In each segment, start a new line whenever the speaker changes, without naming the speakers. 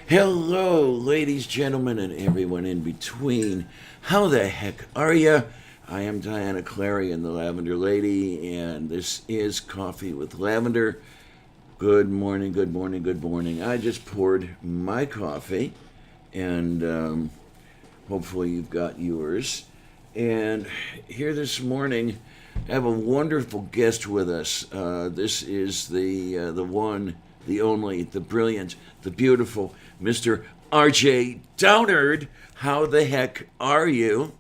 Hello, ladies, gentlemen, and everyone in between. How the heck are ya? I am Diana Clary and the Lavender Lady, and this is Coffee with Lavender. Good morning, good morning, good morning. I just poured my coffee, and hopefully you've got yours. And here this morning, I have a wonderful guest with us. This is the one, the only, the brilliant, the beautiful Mr. RJ Downard. How the heck are you?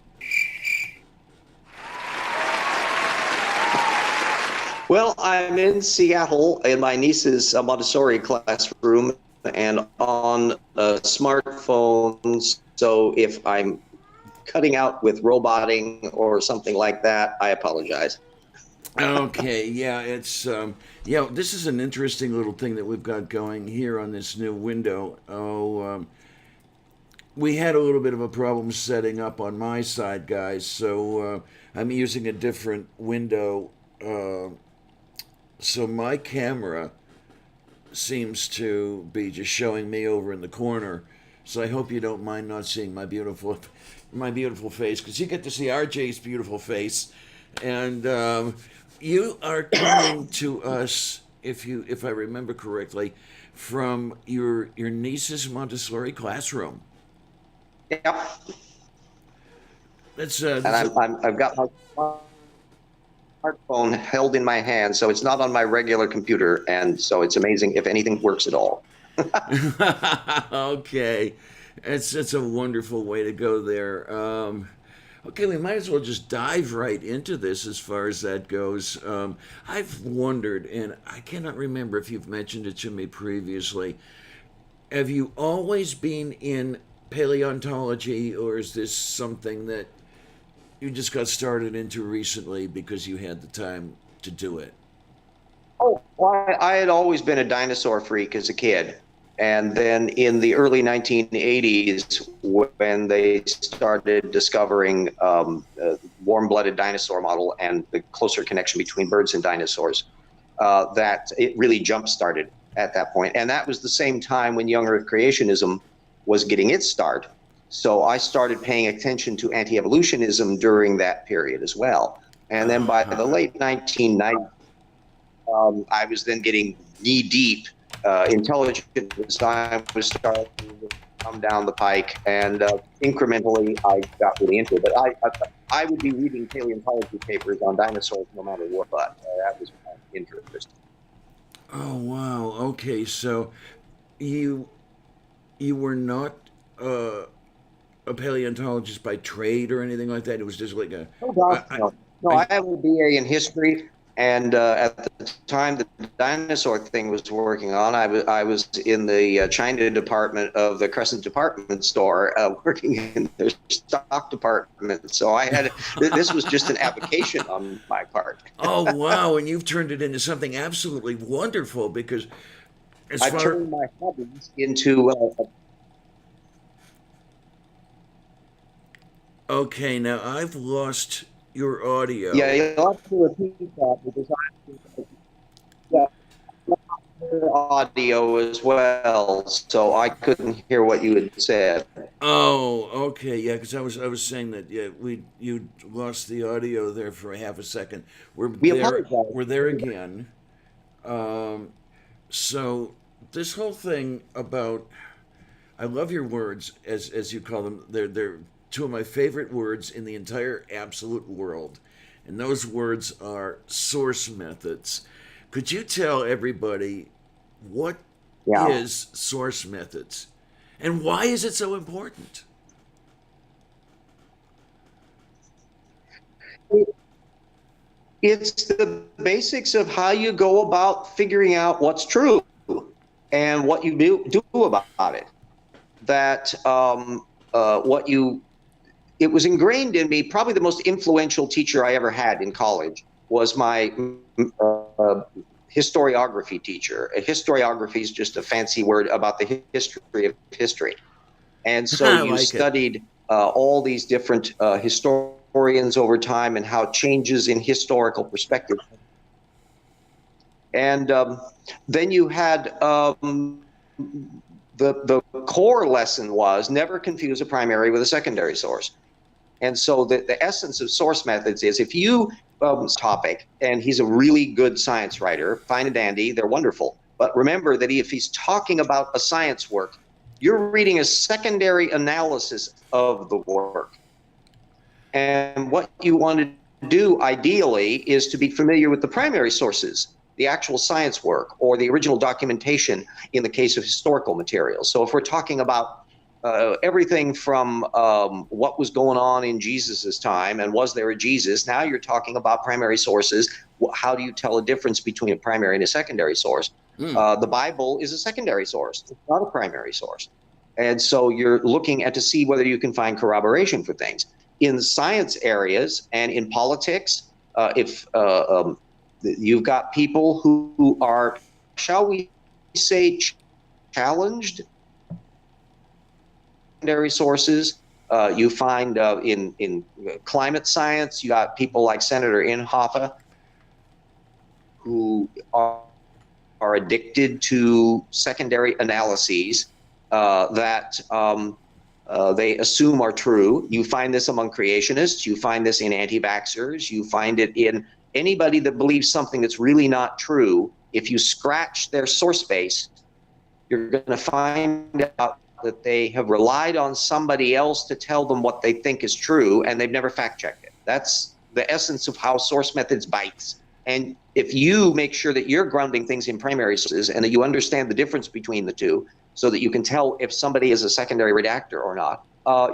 Well, I'm in Seattle in my niece's Montessori classroom and on a smartphone. So if I'm cutting out with roboting or something like that, I apologize.
Okay, yeah, yeah. This is an interesting little thing that we've got going here on this new window. We had a little bit of a problem setting up on my side, guys. So I'm using a different window. So my camera seems to be just showing me over in the corner. So I hope you don't mind not seeing my beautiful face, because you get to see RJ's beautiful face, and you are coming to us, if I remember correctly, from your niece's Montessori classroom.
Yeah, and
That's
I've got my smartphone held in my hand, so it's not on my regular computer, and so it's amazing if anything works at all.
okay. It's a wonderful way to go there. Okay, we might as well just dive right into this as far as that goes. I've wondered, and I cannot remember if you've mentioned it to me previously. Have you always been in paleontology, or is this something that you just got started into recently because you had the time to do it?
Oh, well, I had always been a dinosaur freak as a kid. And then in the early 1980s, when they started discovering warm-blooded dinosaur model and the closer connection between birds and dinosaurs, that it really jump-started at that point. And that was the same time when young Earth creationism was getting its start. So I started paying attention to anti-evolutionism during that period as well. And then by the
Uh-huh.
late 1990s, I was then getting knee deep. Intelligent design was starting to come down the pike, and incrementally I got really into it. But I would be reading paleontology papers on dinosaurs no matter what. That was my interest.
Oh wow. Okay, so you you were not uh, a paleontologist by trade or anything like that. It was just like a,
No, gosh,
I,
no. No,
I,
I have a BA in history, and at the time the dinosaur thing was working on, I was in the China department of the Crescent department store, working in their stock department. So this was just an application on my part.
oh wow, and you've turned it into something absolutely wonderful because as
I
far
turned my hobbies into
okay, now I've lost your audio.
yeah. You'll have to repeat that because I yeah, audio as well, so I couldn't hear what you had said.
Oh, okay, yeah, because I was saying that yeah, we you lost the audio there for a half a second.
We apologize.
We're there again. Um, so this whole thing about I love your words as you call them. They're two of my favorite words in the entire absolute world, and those words are source methods. Could you tell everybody what
Yeah.
is source methods, and why is it so important?
It's the basics of how you go about figuring out what's true and what you do about it. That what you it was ingrained in me. Probably the most influential teacher I ever had in college was my uh, historiography teacher. Historiography is just a fancy word about the history of history. And so
I
you
like it.
studied all these different historians over time and how changes in historical perspective. And then you had the core lesson was never confuse a primary with a secondary source. And so the essence of source methods is if you topic, and he's a really good science writer, fine and dandy, they're wonderful. But remember that if he's talking about a science work, you're reading a secondary analysis of the work. And what you want to do ideally is to be familiar with the primary sources, the actual science work, or the original documentation in the case of historical materials. So if we're talking about everything from what was going on in Jesus's time and was there a Jesus, now you're talking about primary sources. How do you tell a difference between a primary and a secondary source? The Bible is a secondary source. It's not a primary source. And so you're looking at to see whether you can find corroboration for things. In science areas and in politics, if you've got people who are, shall we say, challenged secondary sources, you find in climate science, you got people like Senator Inhofe who are addicted to secondary analyses that they assume are true. You find this among creationists. You find this in anti-vaxxers. You find it in anybody that believes something that's really not true. If you scratch their source base, you're going to find out that they have relied on somebody else to tell them what they think is true, and they've never fact-checked it. That's the essence of how source methods bites. And if you make sure that you're grounding things in primary sources and that you understand the difference between the two so that you can tell if somebody is a secondary redactor or not,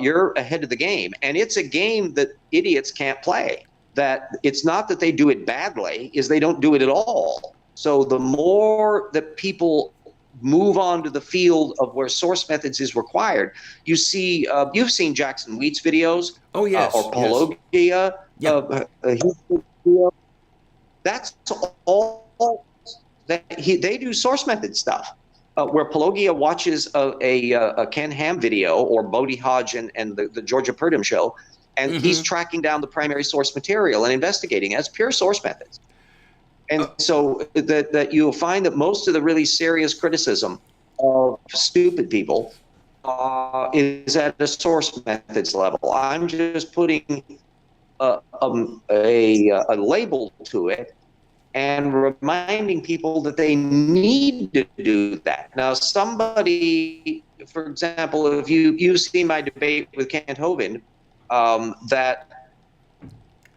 you're ahead of the game. And it's a game that idiots can't play. That it's not that they do it badly, is they don't do it at all. So the more that people move on to the field of where source methods is required, you see, you've seen Jackson Wheat's videos.
Oh, yes.
Or Paulogia.
Yes.
His video. That's all that they do source method stuff. Where Paulogia watches a Ken Ham video or Bodie Hodge and the Georgia Purdom show, and he's tracking down the primary source material and investigating as pure source methods. And so that you'll find that most of the really serious criticism of stupid people is at the source methods level. I'm just putting a label to it and reminding people that they need to do that. Now, somebody, for example, if you see my debate with Kent Hovind, that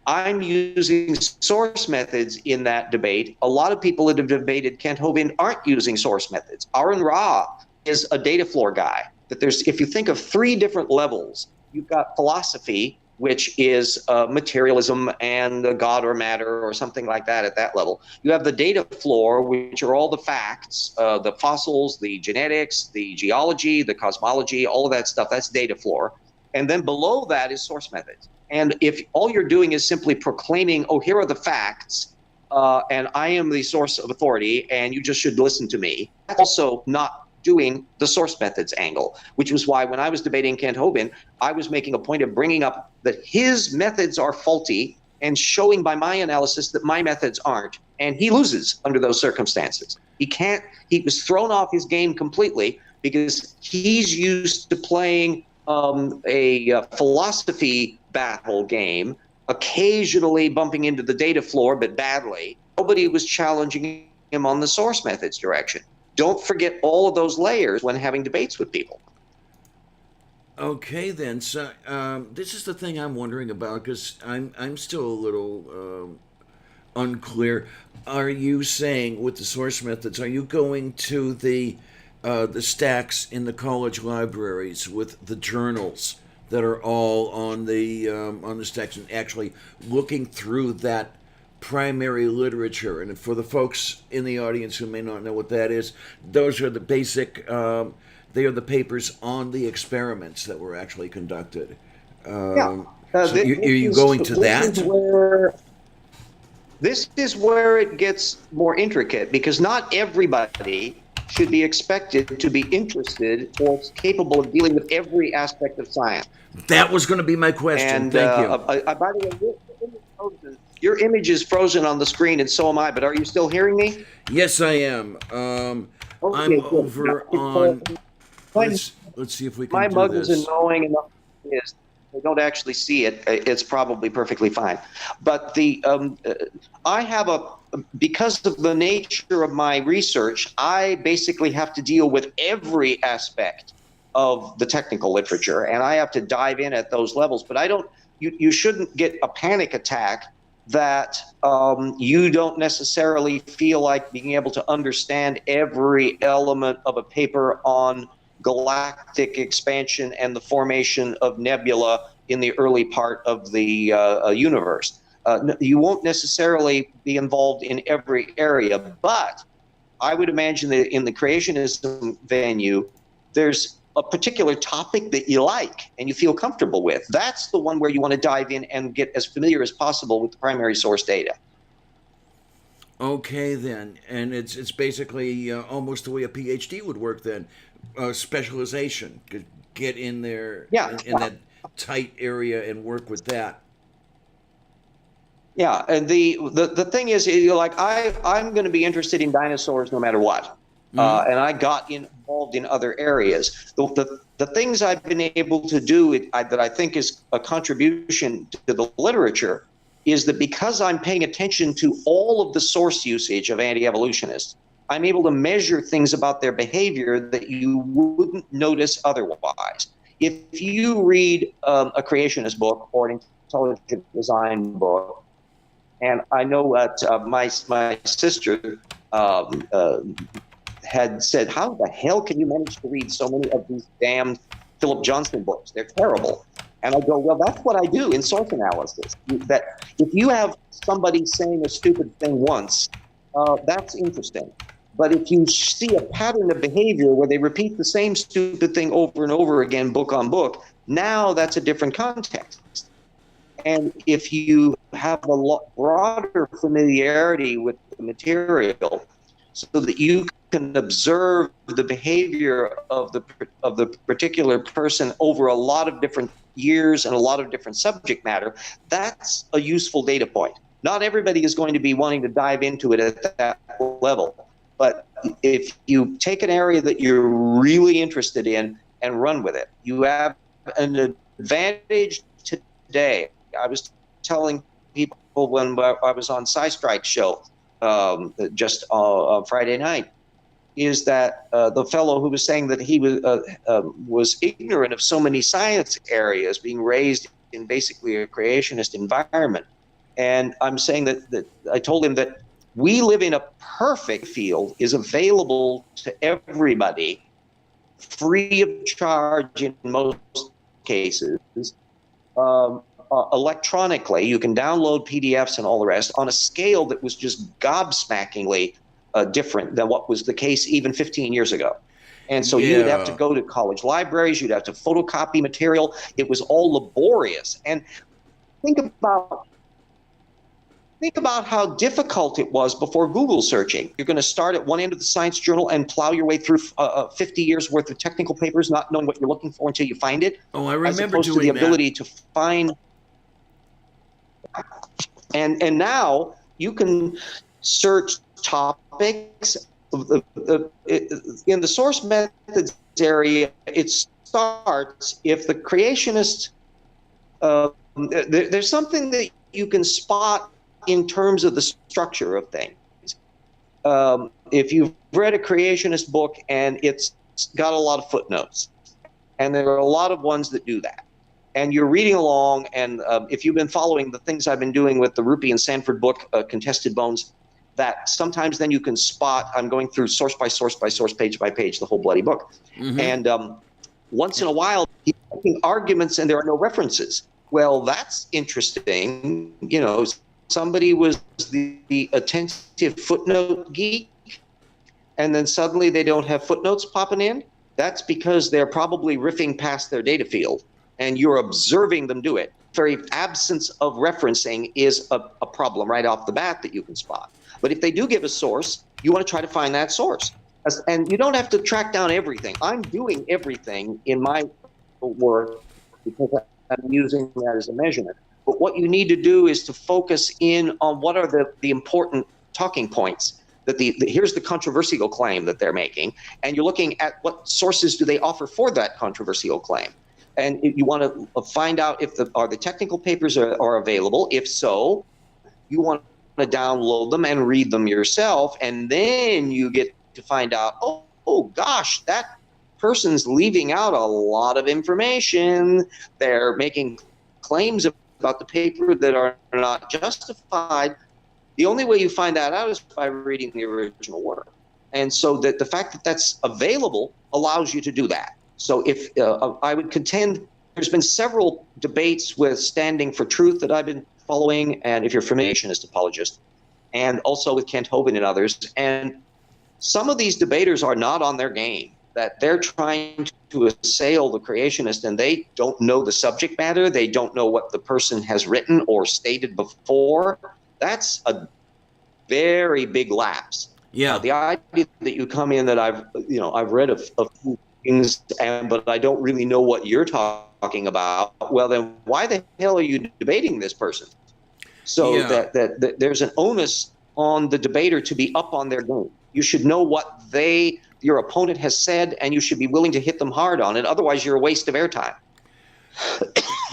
I'm using source methods in that debate. A lot of people that have debated Kent Hovind aren't using source methods. Aaron Ra is a data floor guy. That if you think of three different levels, you've got philosophy, which is materialism and God or matter or something like that at that level. You have the data floor, which are all the facts, the fossils, the genetics, the geology, the cosmology, all of that stuff. That's data floor. And then below that is source methods. And if all you're doing is simply proclaiming, oh, here are the facts, and I am the source of authority, and you just should listen to me, also not doing the source methods angle, which was why when I was debating Kent Hovind, I was making a point of bringing up that his methods are faulty and showing by my analysis that my methods aren't, and he loses under those circumstances. He was thrown off his game completely because he's used to playing a philosophy battle game, occasionally bumping into the data floor, but badly. Nobody was challenging him on the source methods direction. Don't forget all of those layers when having debates with people.
Okay, then. So this is the thing I'm wondering about, because I'm still a little unclear. Are you saying with the source methods, are you going to the stacks in the college libraries with the journals that are all on the stacks and actually looking through that primary literature? And for the folks in the audience who may not know what that is, those are the basic, they are the papers on the experiments that were actually conducted. So are you going to that?
This is where it gets more intricate, because not everybody should be expected to be interested or capable of dealing with every aspect of science.
That was going to be my question.
And,
Thank you.
By the way, your image is frozen on the screen, and so am I, but are you still hearing me?
Yes, I am. I'm over on
my,
let's see if we can
my
do
mug is
this.
annoying enough is they don't actually see it. It's probably perfectly fine. But I have because of the nature of my research, I basically have to deal with every aspect of the technical literature, and I have to dive in at those levels. But I don't. You shouldn't get a panic attack that you don't necessarily feel like being able to understand every element of a paper on galactic expansion and the formation of nebula in the early part of the universe. You won't necessarily be involved in every area, but I would imagine that in the creationism venue, there's a particular topic that you like and you feel comfortable with. That's the one where you want to dive in and get as familiar as possible with the primary source data.
Okay, then, and it's basically almost the way a PhD would work. Then, specialization. Get in there in that tight area and work with that.
Yeah, and the thing is, like I'm going to be interested in dinosaurs no matter what, and I got involved in other areas. The things I've been able to do that I think is a contribution to the literature is that because I'm paying attention to all of the source usage of anti-evolutionists, I'm able to measure things about their behavior that you wouldn't notice otherwise. If you read a creationist book or an intelligent design book, and I know that my sister had said, "How the hell can you manage to read so many of these damned Philip Johnson books? They're terrible." And I go, "Well, that's what I do in source analysis. That if you have somebody saying a stupid thing once, that's interesting. But if you see a pattern of behavior where they repeat the same stupid thing over and over again, book on book, now that's a different context. And if you have a lot broader familiarity with the material so that you can observe the behavior of the particular person over a lot of different years and a lot of different subject matter, that's a useful data point. Not everybody is going to be wanting to dive into it at that level. But if you take an area that you're really interested in and run with it, you have an advantage today. I was telling people when I was on Sci-Strike's show just on Friday night, is that the fellow who was saying that he was ignorant of so many science areas, being raised in basically a creationist environment. And I'm saying that I told him that we live in a perfect field, is available to everybody, free of charge in most cases, electronically. You can download PDFs and all the rest on a scale that was just gobsmackingly different than what was the case even 15 years ago. And so you would have to go to college libraries, you'd have to photocopy material. It was all laborious. And think about how difficult it was before Google searching. You're going to start at one end of the science journal and plow your way through 50 years worth of technical papers, not knowing what you're looking for until you find it.
Oh, I remember
as opposed
doing
to the
that.
ability to find. And now you can search topics. In the source methods area, it starts if the creationist, there's something that you can spot in terms of the structure of things. If you've read a creationist book and it's got a lot of footnotes, and there are a lot of ones that do that, and you're reading along, and if you've been following the things I've been doing with the Rupi and Sanford book, Contested Bones, that sometimes then you can spot, I'm going through source by source by source, page by page, the whole bloody book. Mm-hmm. And once in a while, he's making arguments and there are no references. Well, that's interesting. You know, somebody was the attentive footnote geek, and then suddenly they don't have footnotes popping in. That's because they're probably riffing past their data field, and you're observing them do it. Very absence of referencing is a problem right off the bat that you can spot. But if they do give a source, you want to try to find that source. And you don't have to track down everything. I'm doing everything in my work because I'm using that as a measurement. But what you need to do is to focus in on what are the important talking points that here's the controversial claim that they're making, and you're looking at what sources do they offer for that controversial claim. And you want to find out if the technical papers are available. If so, you want to download them and read them yourself, and then you get to find out, oh gosh, that person's leaving out a lot of information. They're making claims about the paper that are not justified. The only way you find that out is by reading the original work. And so that the fact that that's available allows you to do that. So if I would contend, there's been several debates with Standing for Truth that I've been following, and if you're familiar, creationist apologist, and also with Kent Hovind and others. And some of these debaters are not on their game, that they're trying to assail the creationist, and they don't know the subject matter. They don't know what the person has written or stated before. That's a very big lapse.
Yeah.
The idea that you come in that I've read a few things, but I don't really know what you're talking about. Well, then why the hell are you debating this person? So that there's an onus on the debater to be up on their game. You should know what your opponent has said, and you should be willing to hit them hard on it. Otherwise, you're a waste of airtime.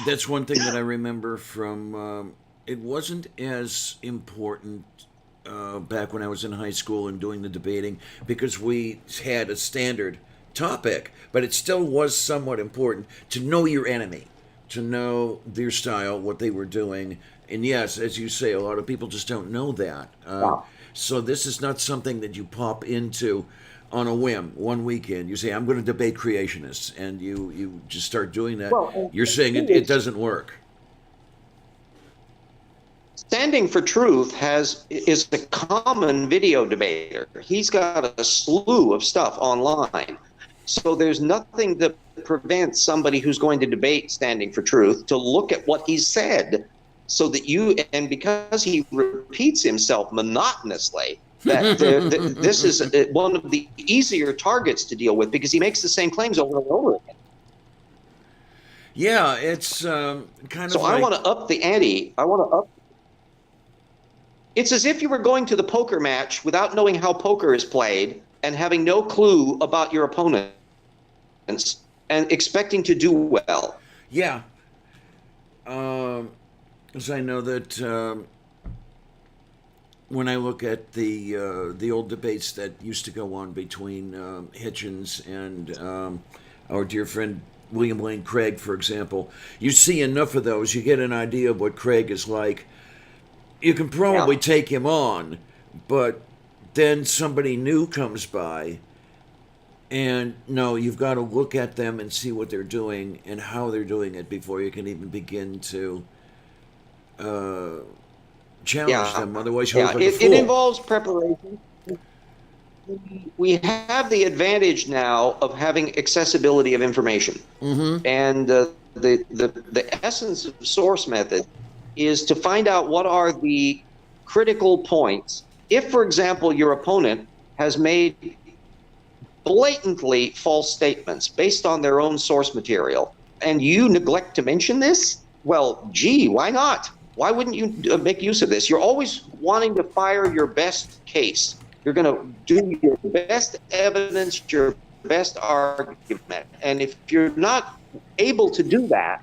That's one thing that I remember from. It wasn't as important back when I was in high school and doing the debating, because we had a standard topic, but it still was somewhat important to know your enemy, to know their style, what they were doing. And yes, as you say, a lot of people just don't know that. So this is not something that you pop into on a whim one weekend. You say, I'm going to debate creationists, and you just start doing that.
Well,
you're saying it doesn't work.
Standing for Truth is a common video debater. He's got a slew of stuff online. So there's nothing that prevents somebody who's going to debate Standing for Truth to look at what he said, so that and because he repeats himself monotonously, that this is one of the easier targets to deal with, because he makes the same claims over and over again.
Yeah, it's kind of.
So I want to up the ante. It's as if you were going to the poker match without knowing how poker is played and having no clue about your opponents and expecting to do well.
Yeah. Because I know that when I look at the old debates that used to go on between Hitchens and our dear friend William Lane Craig, for example, you see enough of those, you get an idea of what Craig is like. You can probably take him on, but then somebody new comes by, and no, you've got to look at them and see what they're doing and how they're doing it before you can even begin to challenge them. Otherwise, you'll look like a fool.
It involves preparation. We have the advantage now of having accessibility of information, and the essence of source method is to find out what are the critical points. If, for example, your opponent has made blatantly false statements based on their own source material, and you neglect to mention this, well, gee, why not? Why wouldn't you make use of this? You're always wanting to fire your best case. You're going to do your best evidence, your best argument. And if you're not able to do that,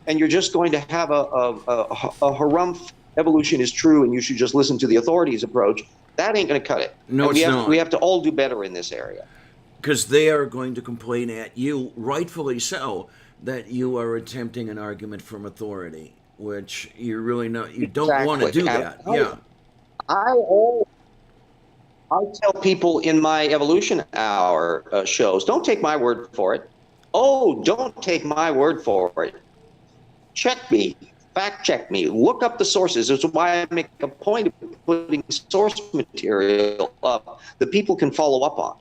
and you're just going to have a harumph, evolution is true and you should just listen to the authorities approach, that ain't going to cut it.
No, it's not.
We have to all do better in this area.
Because they are going to complain at you, rightfully so, that you are attempting an argument from authority, which you're really not. You don't want to do that.
I tell people in my Evolution Hour shows, don't take my word for it. Oh, don't take my word for it. Check me, fact check me, look up the sources. That's why I make a point of putting source material up that people can follow up on.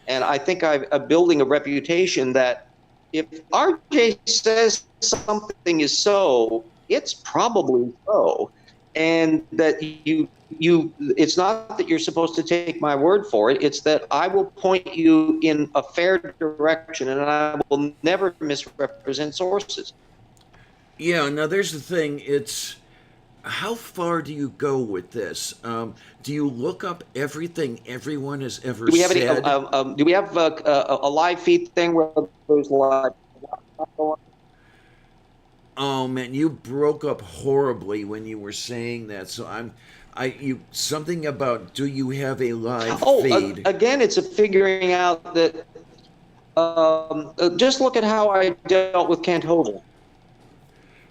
And I think I'm building a reputation that if RJ says something is so, it's probably so. And that it's not that you're supposed to take my word for it. It's that I will point you in a fair direction, and I will never misrepresent sources.
Yeah, now there's the thing. It's how far do you go with this? Do you look up everything everyone has ever
Do we have
said?
do we have a live feed thing where there's live?
Oh man, you broke up horribly when you were saying that. So you something about do you have a live feed?
Again, it's a figuring out that. Just look at how I dealt with Kent Hovind.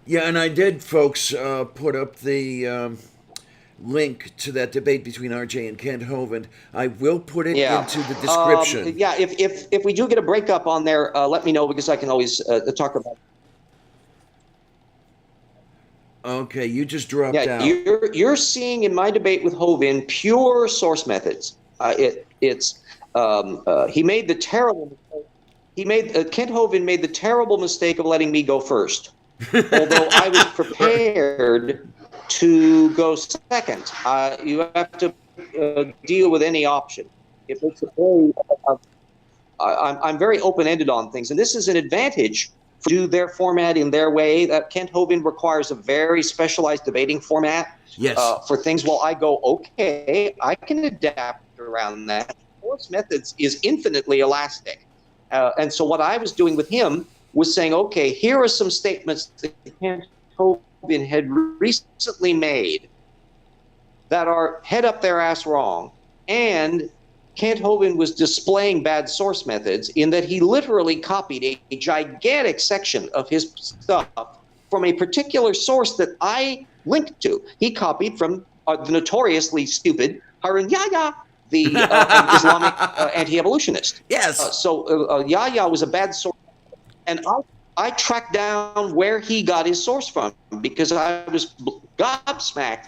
Yeah, and I did, folks, put up the link to that debate between RJ and Kent Hovind. I will put it into the description.
If we do get a breakup on there, let me know because I can always talk about it.
Okay, you just dropped out.
You're seeing in my debate with Hovind pure source methods. He made the terrible. Kent Hovind made the terrible mistake of letting me go first, although I was prepared to go second. You have to deal with any option. If it's I'm very open-ended on things, and this is an advantage. Do their format in their way. That Kent Hovind requires a very specialized debating format.
Yes.
For things. Well, I go, okay, I can adapt around that. Source methods is infinitely elastic. And so what I was doing with him was saying, okay, here are some statements that Kent Hovind had recently made that are head up their ass wrong. And Kent Hovind was displaying bad source methods in that he literally copied a gigantic section of his stuff from a particular source that I linked to. He copied from the notoriously stupid Harun Yahya, the Islamic anti-evolutionist.
Yes.
So Yahya was a bad source, and I tracked down where he got his source from because I was gobsmacked.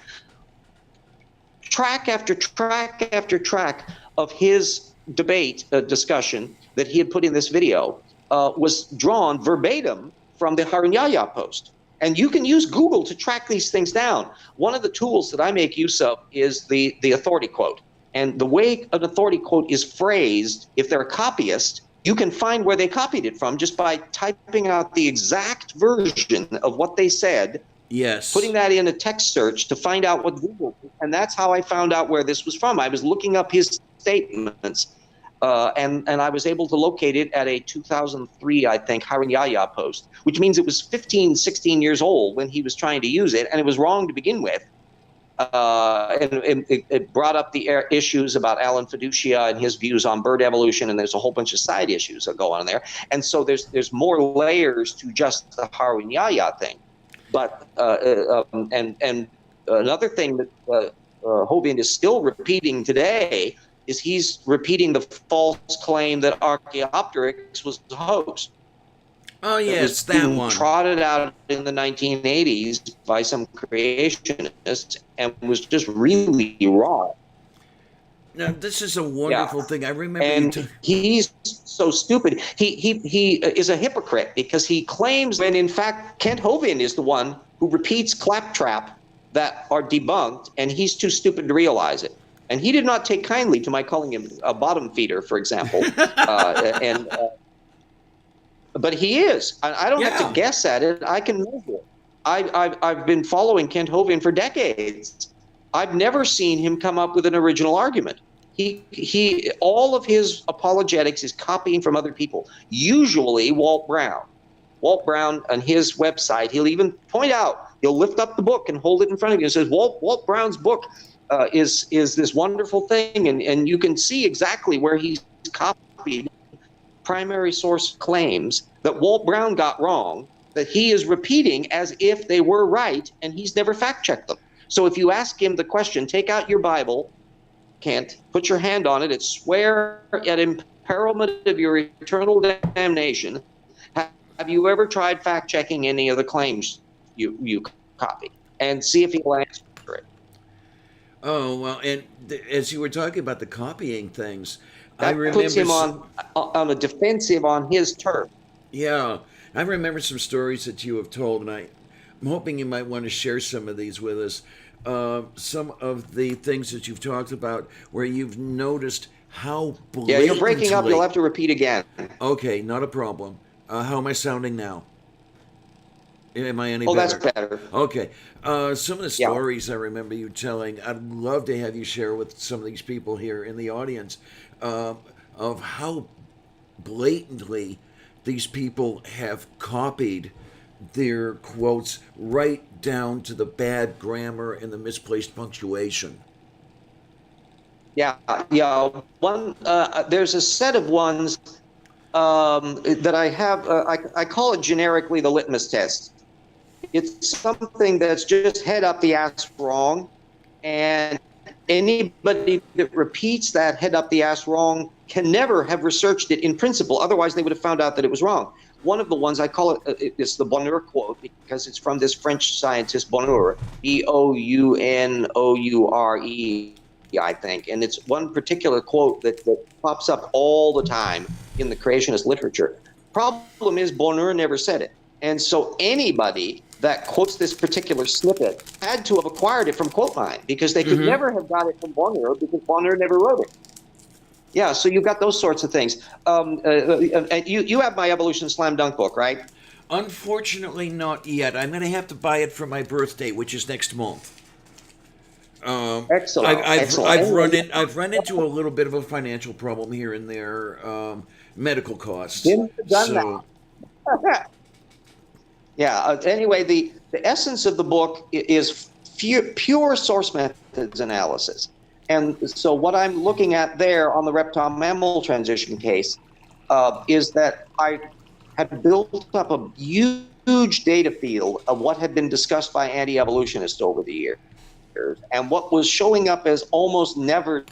Track after track after track of his debate discussion that he had put in this video was drawn verbatim from the Harun Yahya post. And you can use Google to track these things down. One of the tools that I make use of is the authority quote. And the way an authority quote is phrased, if they're a copyist, you can find where they copied it from just by typing out the exact version of what they said.
Yes.
Putting that in a text search to find out what Google, and that's how I found out where this was from. I was looking up his statements, and I was able to locate it at a 2003, I think, Harun Yahya post, which means it was 15, 16 years old when he was trying to use it, and it was wrong to begin with. And it brought up the issues about Alan Fiducia and his views on bird evolution, and there's a whole bunch of side issues that go on there. And so there's more layers to just the Harun Yahya thing. But and another thing that Hovind is still repeating today is he's repeating the false claim that Archaeopteryx was a hoax.
Oh yes, that one
trotted out in the 1980s by some creationists and was just really wrong.
Now this is a wonderful thing. I remember,
and he's so stupid. He is a hypocrite because he claims when in fact Kent Hovind is the one who repeats claptrap that are debunked, and he's too stupid to realize it. And he did not take kindly to my calling him a bottom feeder, for example. But he is. I don't have to guess at it. I can measure it. I've been following Kent Hovind for decades. I've never seen him come up with an original argument. He all of his apologetics is copying from other people, usually Walt Brown. Walt Brown on his website, he'll even point out, he'll lift up the book and hold it in front of you and says, Walt Brown's book is this wonderful thing, and you can see exactly where he's copied primary source claims that Walt Brown got wrong, that he is repeating as if they were right, and he's never fact-checked them. So if you ask him the question, take out your Bible, Kent, put your hand on it, and swear at imperilment of your eternal damnation, have you ever tried fact-checking any of the claims you copy? And see if he'll answer it.
Oh, well, and as you were talking about the copying things, I remember
puts him on a defensive on his turf.
Yeah, I remember some stories that you have told, and I'm hoping you might want to share some of these with us. Some of the things that you've talked about where you've noticed how blatantly...
Yeah, you're breaking up. You'll have to repeat again.
Okay, not a problem. How am I sounding now? Am I any
Oh,
better?
that's better.
Okay. Some of the
Yeah.
stories I remember you telling, I'd love to have you share with some of these people here in the audience uh, of how blatantly these people have copied their quotes right down to the bad grammar and the misplaced punctuation.
Yeah, yeah. There's a set of ones that I have. I call it generically the litmus test. It's something that's just head up the ass wrong, and anybody that repeats that head up the ass wrong can never have researched it in principle. Otherwise, they would have found out that it was wrong. One of the ones I call it's the Bonheur quote because it's from this French scientist Bonheur, Bounoure, I think, and it's one particular quote that pops up all the time in the creationist literature. Problem is, Bonheur never said it, and so anybody that quotes this particular snippet had to have acquired it from QuoteMine because they could never have got it from Bonheur because Bonheur never wrote it. Yeah, so you've got those sorts of things. You have my Evolution Slam Dunk book, right?
Unfortunately, not yet. I'm going to have to buy it for my birthday, which is next month.
Excellent.
I've run into a little bit of a financial problem here and there, medical costs.
Been done
So,
that. Yeah. Anyway, the essence of the book is pure source methods analysis, and so what I'm looking at there on the reptile mammal transition case is that I had built up a huge data field of what had been discussed by anti-evolutionists over the years. And what was showing up as almost never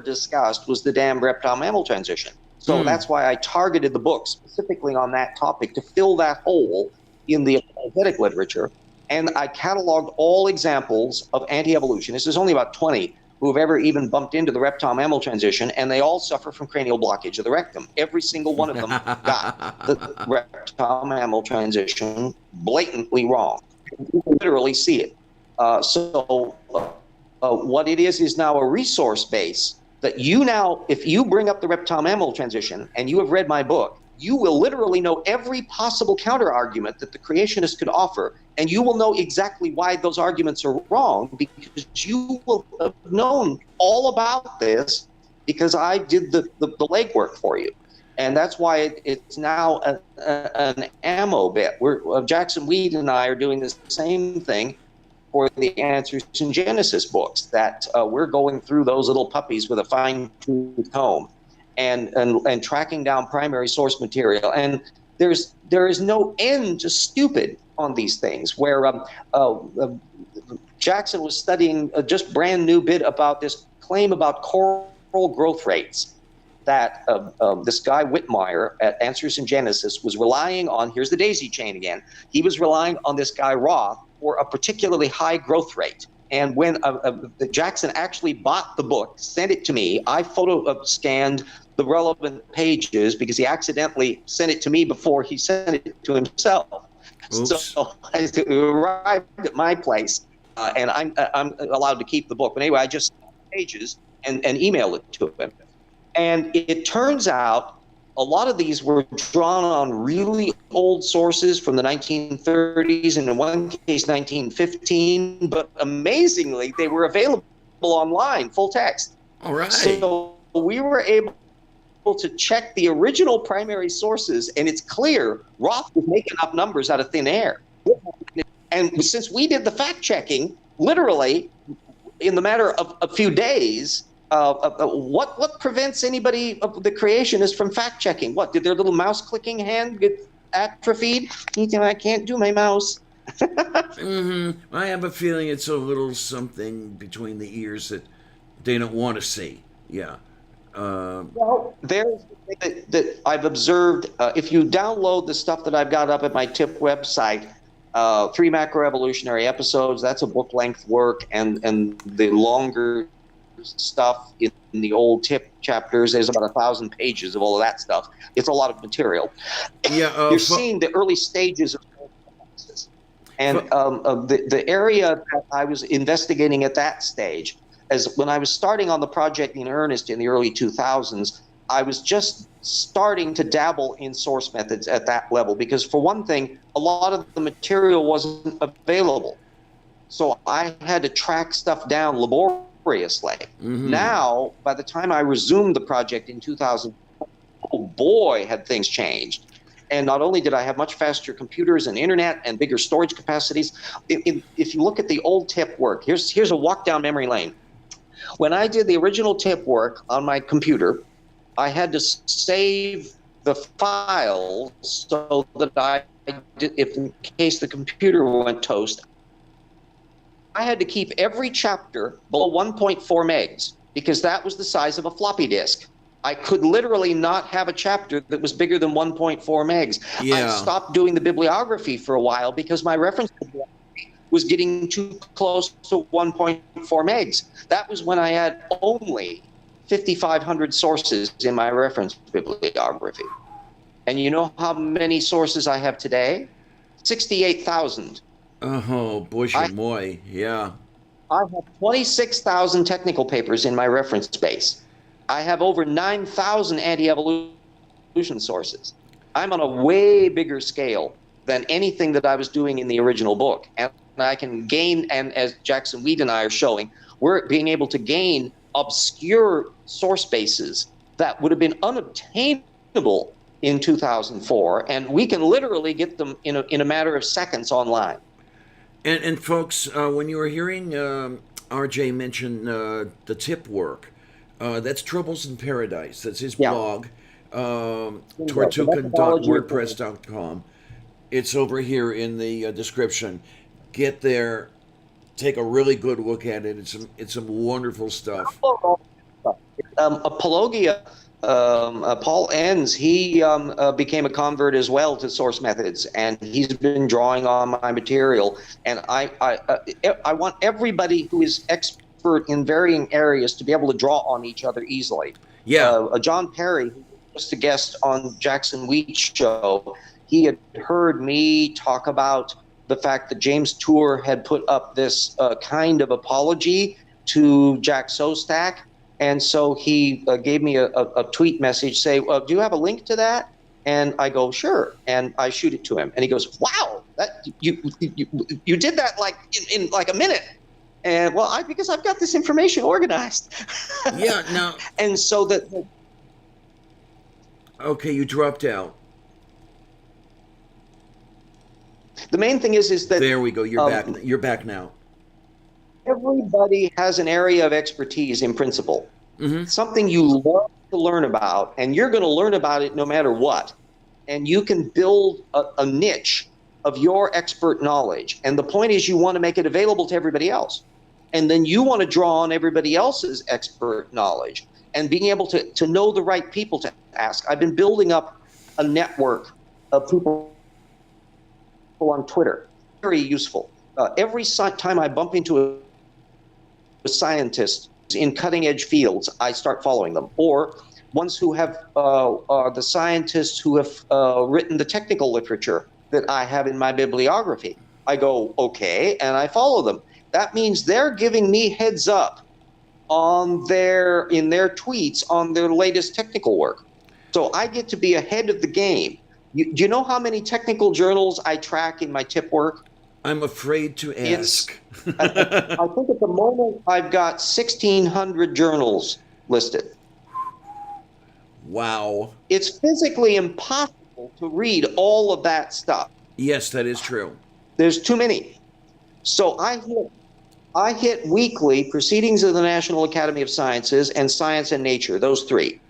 discussed was the damn reptile mammal transition. So that's why I targeted the book specifically on that topic to fill that hole in the apologetic literature. And I cataloged all examples of anti-evolutionists. There's only about 20 who have ever even bumped into the reptile mammal transition, and they all suffer from cranial blockage of the rectum. Every single one of them got the reptile mammal transition blatantly wrong. You can literally see it. What it is now a resource base that you now, if you bring up the reptile mammal transition and you have read my book, you will literally know every possible counter argument that the creationists could offer, and you will know exactly why those arguments are wrong because you will have known all about this because I did the legwork for you. And that's why it's now an ammo bit. Jackson Weed and I are doing the same thing for the Answers in Genesis books, that we're going through those little puppies with a fine-tooth comb and tracking down primary source material. And there is no end to stupid on these things, where Jackson was studying a just brand new bit about this claim about coral growth rates that this guy Whitmire at Answers in Genesis was relying on. Here's the daisy chain again. He was relying on this guy Roth for a particularly high growth rate. And when Jackson actually bought the book, sent it to me, I photo scanned the relevant pages because he accidentally sent it to me before he sent it to himself. Oops. So I arrived at my place, and I'm allowed to keep the book. But anyway, I just pages and emailed it to him. And it turns out a lot of these were drawn on really old sources from the 1930s, and in one case 1915, but amazingly they were available online, full text.
All right.
So we were able to check the original primary sources, and it's clear Roth was making up numbers out of thin air. And since we did the fact checking, literally in the matter of a few days, what prevents anybody of the creationists from fact checking? What, did their little mouse clicking hand get atrophied? I can't do my mouse.
I have a feeling it's a little something between the ears that they don't want to see. Yeah.
Well, there's that I've observed. If you download the stuff that I've got up at my TIP website, 3 macroevolutionary episodes, that's a book length work, and the longer stuff in the old TIP chapters, there's about 1,000 pages of all of that stuff. It's a lot of material.
Yeah,
you're seeing the early stages of analysis. And the area that I was investigating at that stage, as when I was starting on the project in earnest in the early 2000s, I was just starting to dabble in source methods at that level because, for one thing, a lot of the material wasn't available. So I had to track stuff down laboriously. Now, by the time I resumed the project in 2000, oh boy, had things changed. And not only did I have much faster computers and internet and bigger storage capacities, if you look at the old tip work, here's a walk down memory lane. When I did the original tip work on my computer, I had to save the files so that if in case the computer went toast, I had to keep every chapter below 1.4 megs because that was the size of a floppy disk. I could literally not have a chapter that was bigger than 1.4 megs.
Yeah.
I stopped doing the bibliography for a while because my reference bibliography was getting too close to 1.4 megs. That was when I had only 5,500 sources in my reference bibliography. And you know how many sources I have today? 68,000.
Oh, boy, moi. Yeah.
I have 26,000 technical papers in my reference base. I have over 9,000 anti-evolution sources. I'm on a way bigger scale than anything that I was doing in the original book. And I can gain, and as Jackson Weed and I are showing, we're being able to gain obscure source bases that would have been unobtainable in 2004, and we can literally get them in a matter of seconds online.
And folks, when you were hearing RJ mention the tip work, that's Troubles in Paradise. That's his blog, tortucan.wordpress.com. It's over here in the description. Get there, take a really good look at it. It's some wonderful stuff.
Apologia, Paul Enns, he became a convert as well to source methods, and he's been drawing on my material. And I want everybody who is expert in varying areas to be able to draw on each other easily.
Yeah.
John Perry, who was just a guest on Jackson Wheat's show, he had heard me talk about the fact that James Tour had put up this kind of apology to Jack Sostak. And so he gave me a tweet message, say, well, do you have a link to that? And I go, sure. And I shoot it to him. And he goes, wow, that you did that like in like a minute. And well, because I've got this information organized.
Yeah, no.
And so that.
Okay, you dropped out.
The main thing is that.
There we go. You're back. You're back now.
Everybody has an area of expertise in principle, something you love to learn about, and you're going to learn about it no matter what. And you can build a niche of your expert knowledge. And the point is you want to make it available to everybody else. And then you want to draw on everybody else's expert knowledge and being able to know the right people to ask. I've been building up a network of people on Twitter. Very useful. Every time I bump into a scientists in cutting-edge fields, I start following them, or ones who have the scientists who have written the technical literature that I have in my bibliography. I go, okay, and I follow them. That means they're giving me heads up in their tweets on their latest technical work. So I get to be ahead of the game. Do you know how many technical journals I track in my tip work?
I'm afraid to ask.
I think at the moment I've got 1,600 journals listed.
Wow.
It's physically impossible to read all of that stuff.
Yes, that is true.
There's too many. So I hit weekly Proceedings of the National Academy of Sciences and Science and Nature, those three.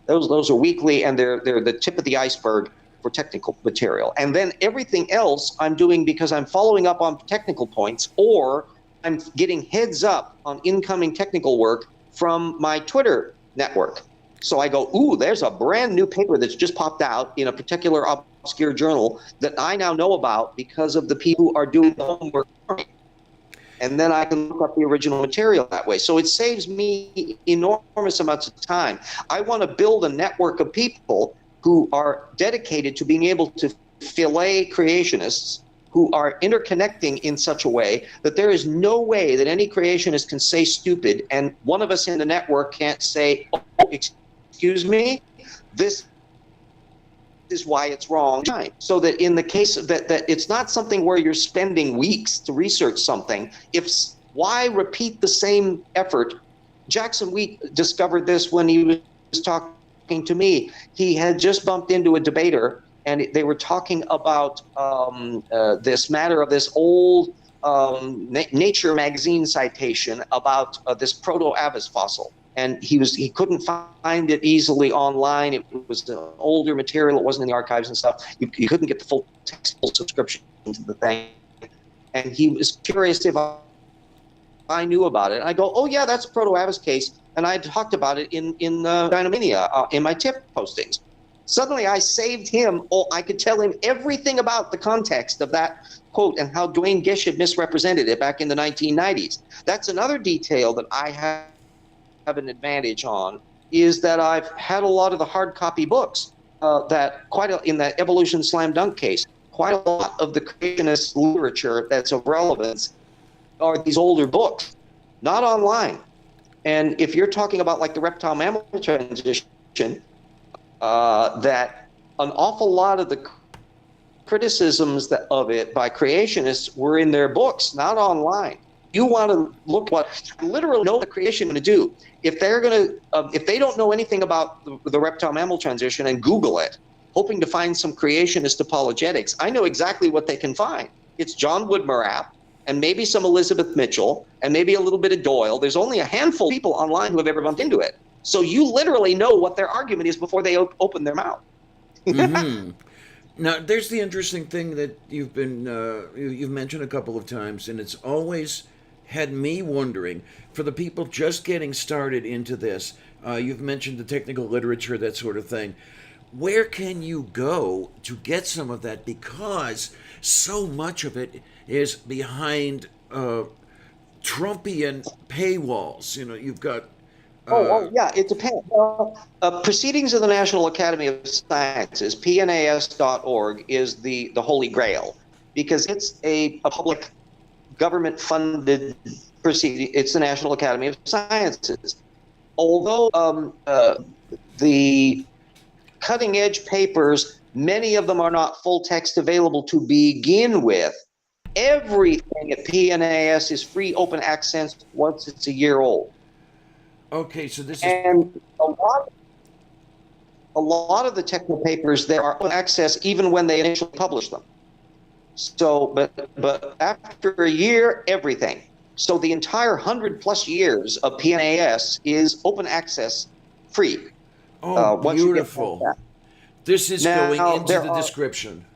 Those are weekly, and they're the tip of the iceberg for technical material. And then everything else I'm doing because I'm following up on technical points, or I'm getting heads up on incoming technical work from my Twitter network. So I go, ooh, there's a brand new paper that's just popped out in a particular obscure journal that I now know about because of the people who are doing the homework for me. And then I can look up the original material that way. So it saves me enormous amounts of time. I want to build a network of people who are dedicated to being able to fillet creationists who are interconnecting in such a way that there is no way that any creationist can say stupid and one of us in the network can't say, oh, excuse me, this is why it's wrong. So that in the case of that it's not something where you're spending weeks to research something. Why repeat the same effort? Jackson Wheat discovered this when he was talking to me. He had just bumped into a debater, and they were talking about this matter of this old Nature magazine citation about this Proto-Avis fossil. And he couldn't find it easily online. It was the older material. It wasn't in the archives and stuff. You couldn't get the full text, full subscription to the thing. And he was curious if I knew about it. And I go, oh yeah, that's a Proto-Avis case. And I talked about it in Dynamania in my tip postings. Suddenly I saved him. Oh, I could tell him everything about the context of that quote and how Dwayne Gish had misrepresented it back in the 1990s. That's another detail that I have an advantage on, is that I've had a lot of the hard copy books in that evolution slam dunk case, quite a lot of the creationist literature that's of relevance are these older books, not online. And if you're talking about like the reptile mammal transition, that an awful lot of the criticisms of it by creationists were in their books, not online. You want to look what literally know the creation going to do. If they're going to, if they don't know anything about the reptile mammal transition and Google it, hoping to find some creationist apologetics, I know exactly what they can find. It's John Woodmarapp and maybe some Elizabeth Mitchell and maybe a little bit of Doyle. There's only a handful of people online who have ever bumped into it. So you literally know what their argument is before they open their mouth.
Mm-hmm. Now, there's the interesting thing that you've mentioned a couple of times, and it's always had me wondering, for the people just getting started into this, you've mentioned the technical literature, that sort of thing. Where can you go to get some of that? Because so much of it is behind Trumpian paywalls. You know, you've got...
yeah, it depends. Proceedings of the National Academy of Sciences, pnas.org, is the holy grail, because it's a public government-funded proceeding. It's the National Academy of Sciences. Although the cutting-edge papers, many of them are not full text available to begin with. Everything at PNAS is free open access once it's a year old.
Okay, so this is...
And a lot of the technical papers, they are open access even when they initially publish them. So, but after a year, everything. So the entire 100+ years of PNAS is open access, free.
Oh, beautiful. This is
now,
going into the description.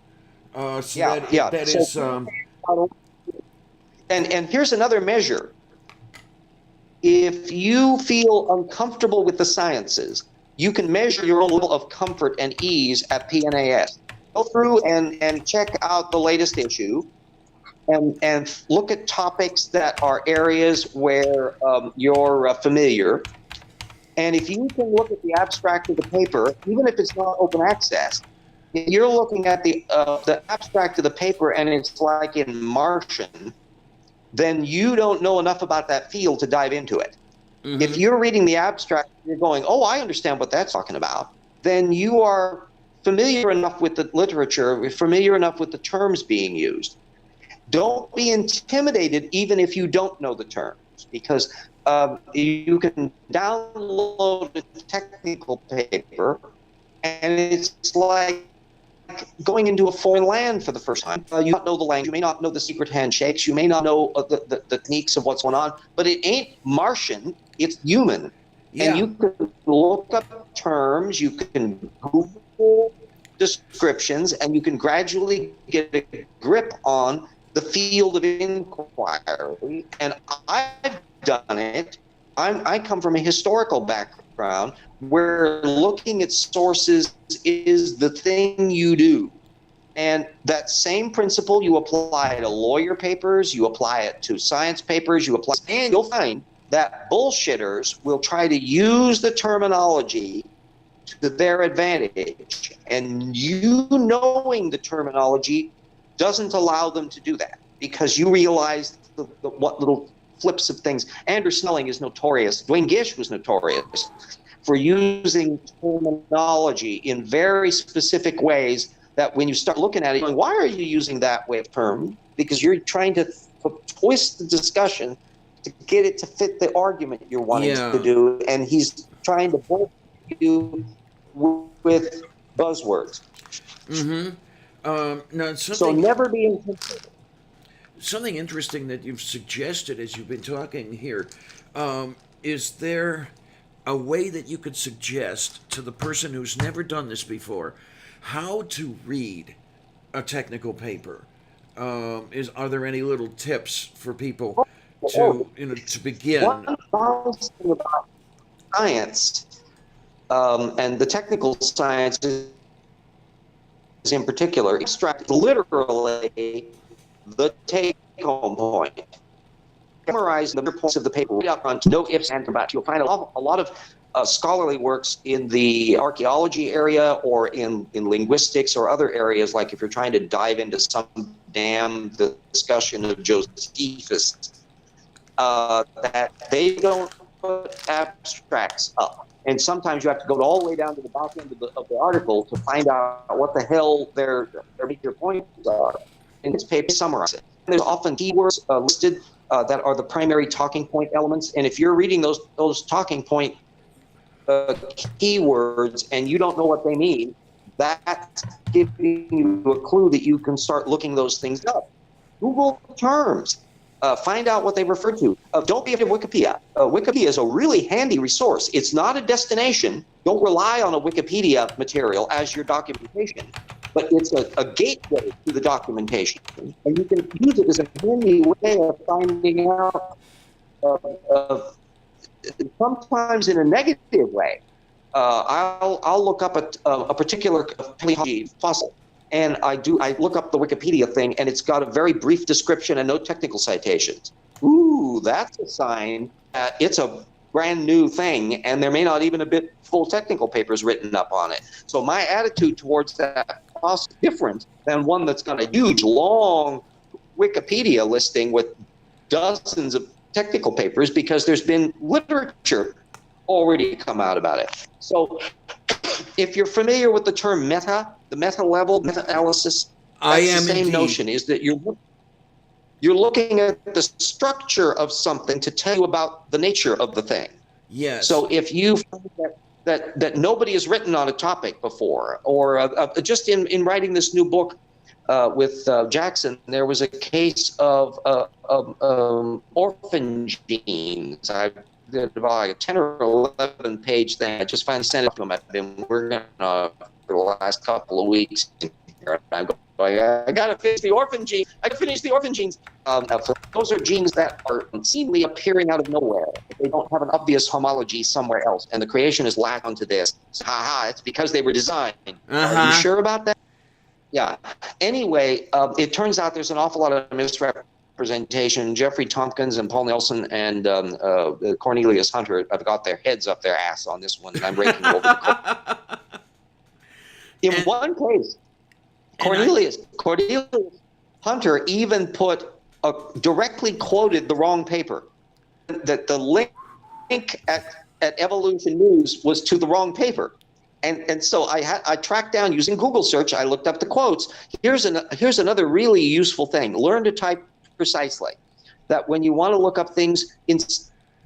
And here's another measure. If you feel uncomfortable with the sciences, you can measure your own level of comfort and ease at PNAS. Go through and check out the latest issue and look at topics that are areas where you're familiar. And if you can look at the abstract of the paper, even if it's not open access, if you're looking at the abstract of the paper and it's like in Martian, then you don't know enough about that field to dive into it. Mm-hmm. If you're reading the abstract, you're going, oh, I understand what that's talking about, then you are familiar enough with the literature, familiar enough with the terms being used. Don't be intimidated even if you don't know the terms, because you can download a technical paper and it's like going into a foreign land for the first time. You may not know the language, you may not know the secret handshakes, you may not know the techniques of what's going on, but it ain't Martian, it's human. Yeah. And you can look up terms, you can Google descriptions, and you can gradually get a grip on the field of inquiry. And I've done it. I come from a historical background where looking at sources is the thing you do. And that same principle you apply to lawyer papers, you apply it to science papers, and you'll find that bullshitters will try to use the terminology to their advantage. And you knowing the terminology doesn't allow them to do that, because you realize what little flips of things. Andrew Snelling is notorious. Dwayne Gish was notorious for using terminology in very specific ways that when you start looking at it, you're going, why are you using that way of term? Because you're trying to twist the discussion to get it to fit the argument you're wanting to do, and he's trying to bullshit you with buzzwords.
Now,
so never be intimidated.
Something interesting that you've suggested as you've been talking here, is there a way that you could suggest to the person who's never done this before how to read a technical paper? Are there any little tips for people to begin?
One thing about science, and the technical sciences in particular, extract literally the take-home point. Summarize the points of the paper right up front, no ifs, ands, or buts. You'll find a lot of scholarly works in the archaeology area or in linguistics or other areas, like if you're trying to dive into some damn discussion of Josephus, that they don't put abstracts up. And sometimes you have to go all the way down to the back end of the article to find out what the hell their major points are. And this paper summarizes it. There's often keywords listed that are the primary talking point elements. And if you're reading those talking point keywords and you don't know what they mean, that's giving you a clue that you can start looking those things up. Google terms. Find out what they refer to. Don't be afraid of Wikipedia. Wikipedia is a really handy resource. It's not a destination. Don't rely on a Wikipedia material as your documentation, but it's a gateway to the documentation. And you can use it as a handy way of finding out, sometimes in a negative way. I'll look up a particular fossil. And I look up the Wikipedia thing, and it's got a very brief description and no technical citations. Ooh, that's a sign that it's a brand new thing, and there may not even have been full technical papers written up on it. So my attitude towards that is different than one that's got a huge, long Wikipedia listing with dozens of technical papers, because there's been literature already come out about it. So if you're familiar with the term meta, the meta level, meta-analysis, that's the same notion, is that you're looking at the structure of something to tell you about the nature of the thing.
Yes.
So if you find that nobody has written on a topic before, or just in writing this new book with Jackson, there was a case of orphan genes. I did about like a 10 or 11 page thing. I just finally sent it to him. I've been working on for the last couple of weeks. I'm going, I got to finish the orphan gene. I can finish the orphan genes. Those are genes that are seemingly appearing out of nowhere. They don't have an obvious homology somewhere else, and the creationists latch onto this. So, it's because they were designed. Are you sure about that? Yeah. Anyway, it turns out there's an awful lot of misrepresentation. Jeffrey Tompkins and Paul Nelson and Cornelius Hunter have got their heads up their ass on this one, and I'm raking over the In one case, Cornelius Hunter even directly quoted the wrong paper. That the link at Evolution News was to the wrong paper. And so I tracked down using Google search. I looked up the quotes. Here's another really useful thing. Learn to type precisely. That when you want to look up things,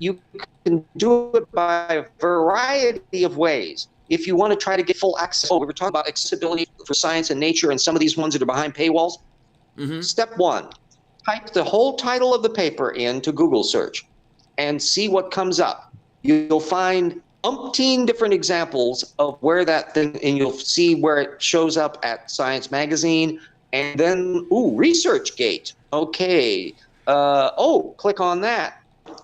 you can do it by a variety of ways. If you want to try to get full access, we were talking about accessibility for science and nature, and some of these ones that are behind paywalls. Mm-hmm. Step one, type the whole title of the paper into Google search and see what comes up. You'll find umpteen different examples of where that thing, and you'll see where it shows up at Science Magazine, and then, ResearchGate. Okay. Click on that.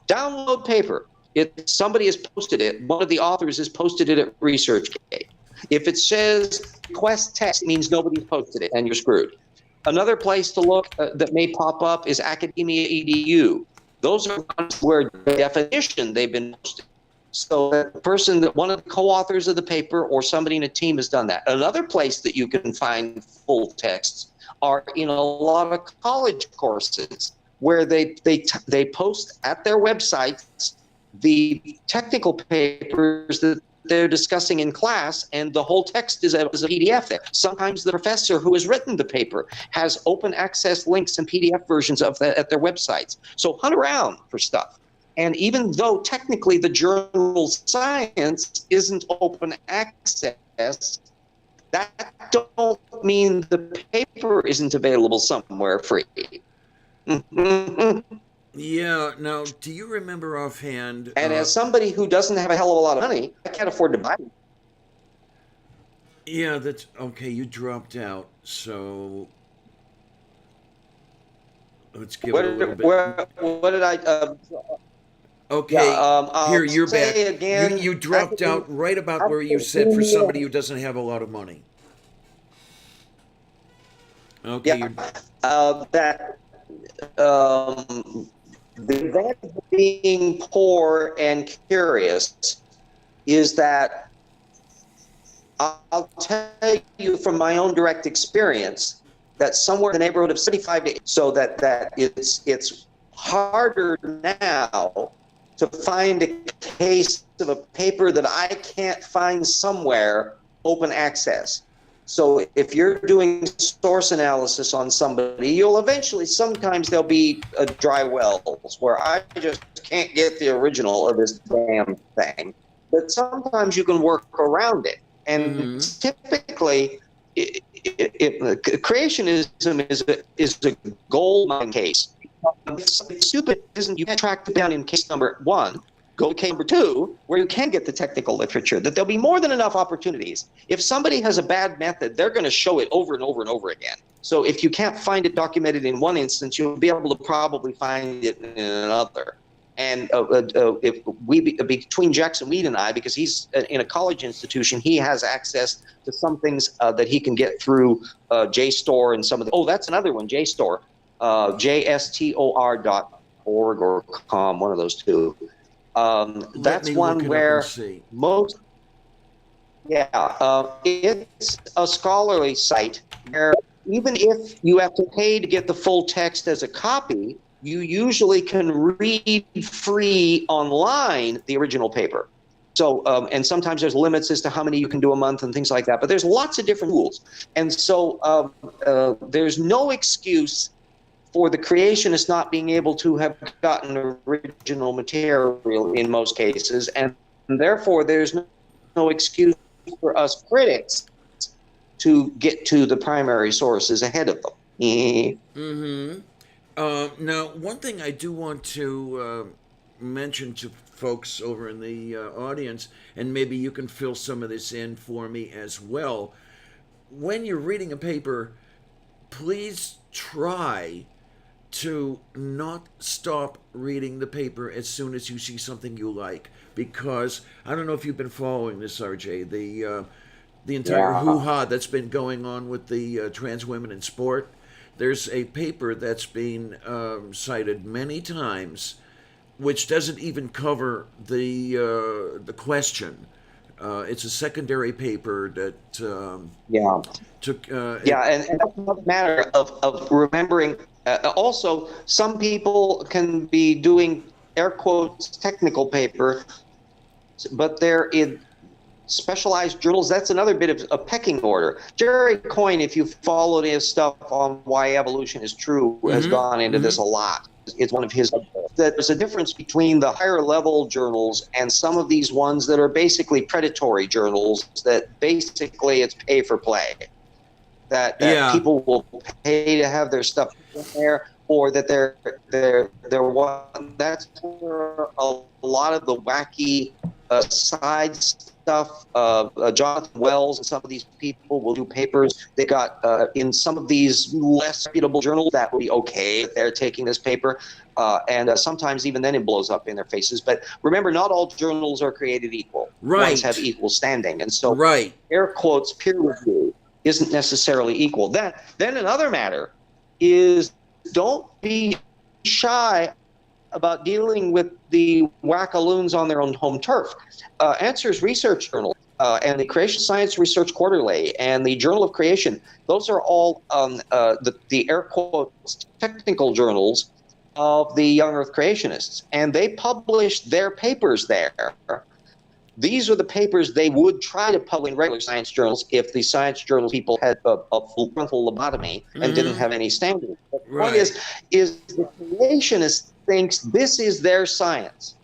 Download paper. If somebody has posted it, one of the authors has posted it at ResearchGate. If it says request text, it means nobody's posted it, and you're screwed. Another place to look that may pop up is Academia EDU. Those are ones where by definition they've been posted. So that one of the co-authors of the paper or somebody in a team has done that. Another place that you can find full texts are in a lot of college courses where they post at their websites the technical papers that they're discussing in class, and the whole text is a PDF there. Sometimes the professor who has written the paper has open access links and PDF versions of that at their websites. So hunt around for stuff. And even though technically the journal Science isn't open access, that don't mean the paper isn't available somewhere free.
Yeah. Now, do you remember offhand?
And as somebody who doesn't have a hell of a lot of money, I can't afford to buy it.
Yeah, that's okay. You dropped out, so let's give it a little bit.
What did I?
Okay,
I'll
here you're
say
back.
again.
You dropped out right about where you said for somebody who doesn't have a lot of money. Okay,
Yeah, that the advantage of being poor and curious is that I'll tell you from my own direct experience that somewhere in the neighborhood of 75 to, so that it's harder now to find a case of a paper that I can't find somewhere open access. So if you're doing source analysis on somebody, you'll eventually, sometimes there'll be dry wells where I just can't get the original of this damn thing. But sometimes you can work around it. And typically, creationism is a gold mine case. If something's stupid isn't, you can't track it down in case number 1. Go to case number 2, where you can get the technical literature. That there'll be more than enough opportunities. If somebody has a bad method, they're going to show it over and over and over again. So if you can't find it documented in one instance, you'll be able to probably find it in another. And if between Jackson Weed and I, because he's in a college institution, he has access to some things that he can get through JSTOR and some of the. Oh, that's another one, JSTOR, JSTOR.org or com, one of those two. That's one where most. Yeah, it's a scholarly site where even if you have to pay to get the full text as a copy, you usually can read free online the original paper. So, and sometimes there's limits as to how many you can do a month and things like that, but there's lots of different rules. And so there's no excuse for the creationists not being able to have gotten original material in most cases, and therefore there's no excuse for us critics to get to the primary sources ahead of them.
Now, one thing I do want to mention to folks over in the audience, and maybe you can fill some of this in for me as well. When you're reading a paper, please try to not stop reading the paper as soon as you see something you like, because I don't know if you've been following this, RJ, the entire hoo-ha that's been going on with the trans women in sport. There's a paper that's been cited many times, which doesn't even cover the question. It's a secondary paper that took.
And that's another matter of remembering. Also, some people can be doing air quotes technical paper, but they're in specialized journals. That's another bit of a pecking order. Jerry Coyne, if you followed his stuff on why evolution is true, has gone into this a lot. It's one of his. There's a difference between the higher level journals and some of these ones that are basically predatory journals that basically it's pay for play. That people will pay to have their stuff in there, or that they're one. That's where a lot of the wacky side stuff. Jonathan Wells and some of these people will do papers. They got in some of these less reputable journals that would be okay if they're taking this paper, and sometimes even then it blows up in their faces. But remember, not all journals are created equal.
Right.
Ones have equal standing, and so air quotes peer review isn't necessarily equal. Then another matter is don't be shy about dealing with the wackaloons on their own home turf. Answers Research Journal and the Creation Science Research Quarterly and the Journal of Creation, those are all the air quotes technical journals of the young earth creationists. And they publish their papers there. these are the papers they would try to publish in regular science journals if the science journal people had a full frontal lobotomy and didn't have any standards. The point is the creationist thinks this is their science.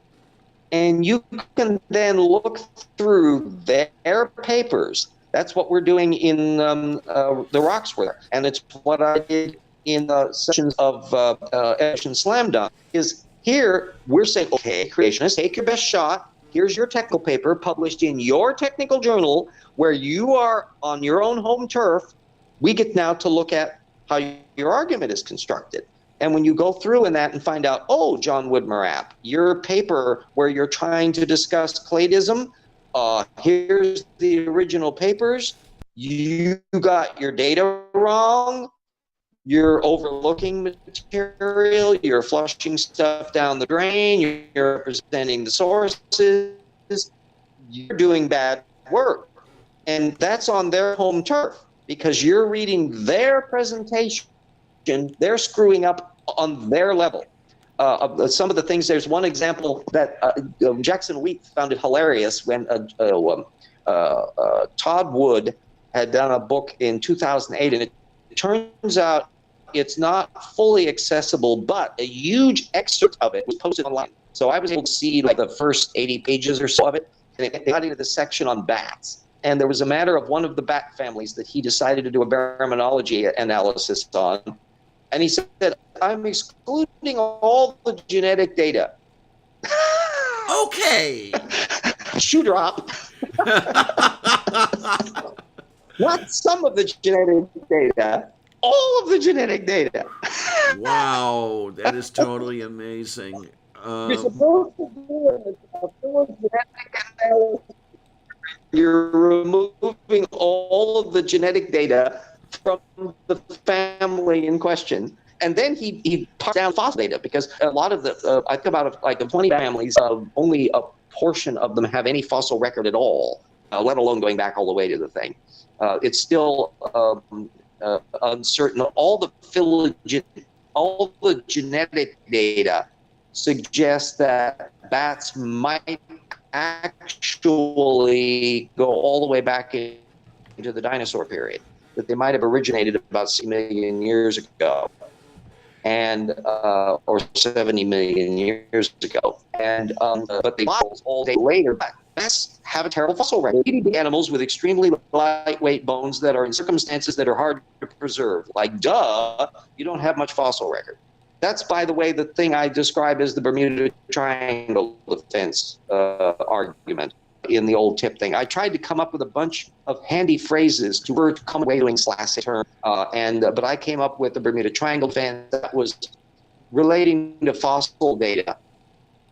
And you can then look through their papers. That's what we're doing in the rocks were there. And it's what I did in sections of Evolution Slam Dunk, is here we're saying, okay, creationists, take your best shot. Here's your technical paper published in your technical journal where you are on your own home turf. We get now to look at how your argument is constructed. And when you go through in that and find out, oh, John Woodmarapp, your paper where you're trying to discuss cladeism, here's the original papers. You got your data wrong. You're overlooking material. You're flushing stuff down the drain. You're representing the sources. You're doing bad work. And that's on their home turf because you're reading their presentation. They're screwing up on their level. Some of the things, there's one example that Jackson Wheat found it hilarious when Todd Wood had done a book in 2008, and it turns out it's not fully accessible, but a huge excerpt of it was posted online. So I was able to see like the first 80 pages or so of it, and it got into the section on bats. And there was a matter of one of the bat families that he decided to do a baraminology analysis on. And he said, I'm excluding all the genetic data.
Okay.
Shoe drop. Not some of the genetic data, all of the genetic data.
Wow, that is totally amazing.
You're supposed to do a full genetic analysis. You're removing all of the genetic data from the family in question. And then he parsed down fossil data because a lot of the, I think about like the 20 families, only a portion of them have any fossil record at all, let alone going back all the way to the thing. It's still uncertain. All the genetic data suggests that bats might actually go all the way back into the dinosaur period, that they might have originated about 6 million years ago, and or 70 million years ago. And but the fossils all day later, bats have a terrible fossil record. Big animals with extremely lightweight bones that are in circumstances that are hard to preserve. Like, duh, you don't have much fossil record. That's, by the way, the thing I describe as the Bermuda Triangle defense argument in the old tip thing. I tried to come up with a bunch of handy phrases to come away doing classic term, but I came up with the Bermuda Triangle defense that was relating to fossil data.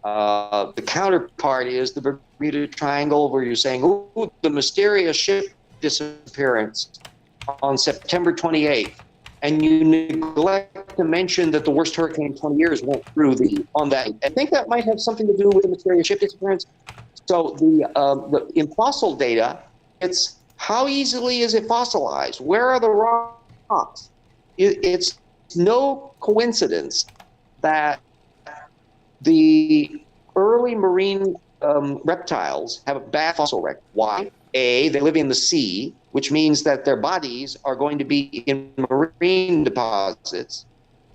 The counterpart is the Bermuda Triangle, where you're saying, "Ooh, the mysterious ship disappearance on September 28th." And you neglect to mention that the worst hurricane in 20 years went through on that. I think that might have something to do with the mysterious ship disappearance. So in fossil data, it's how easily is it fossilized? Where are the rocks? It's no coincidence that the early marine reptiles have a bad fossil record. Why? A, they live in the sea, which means that their bodies are going to be in marine deposits.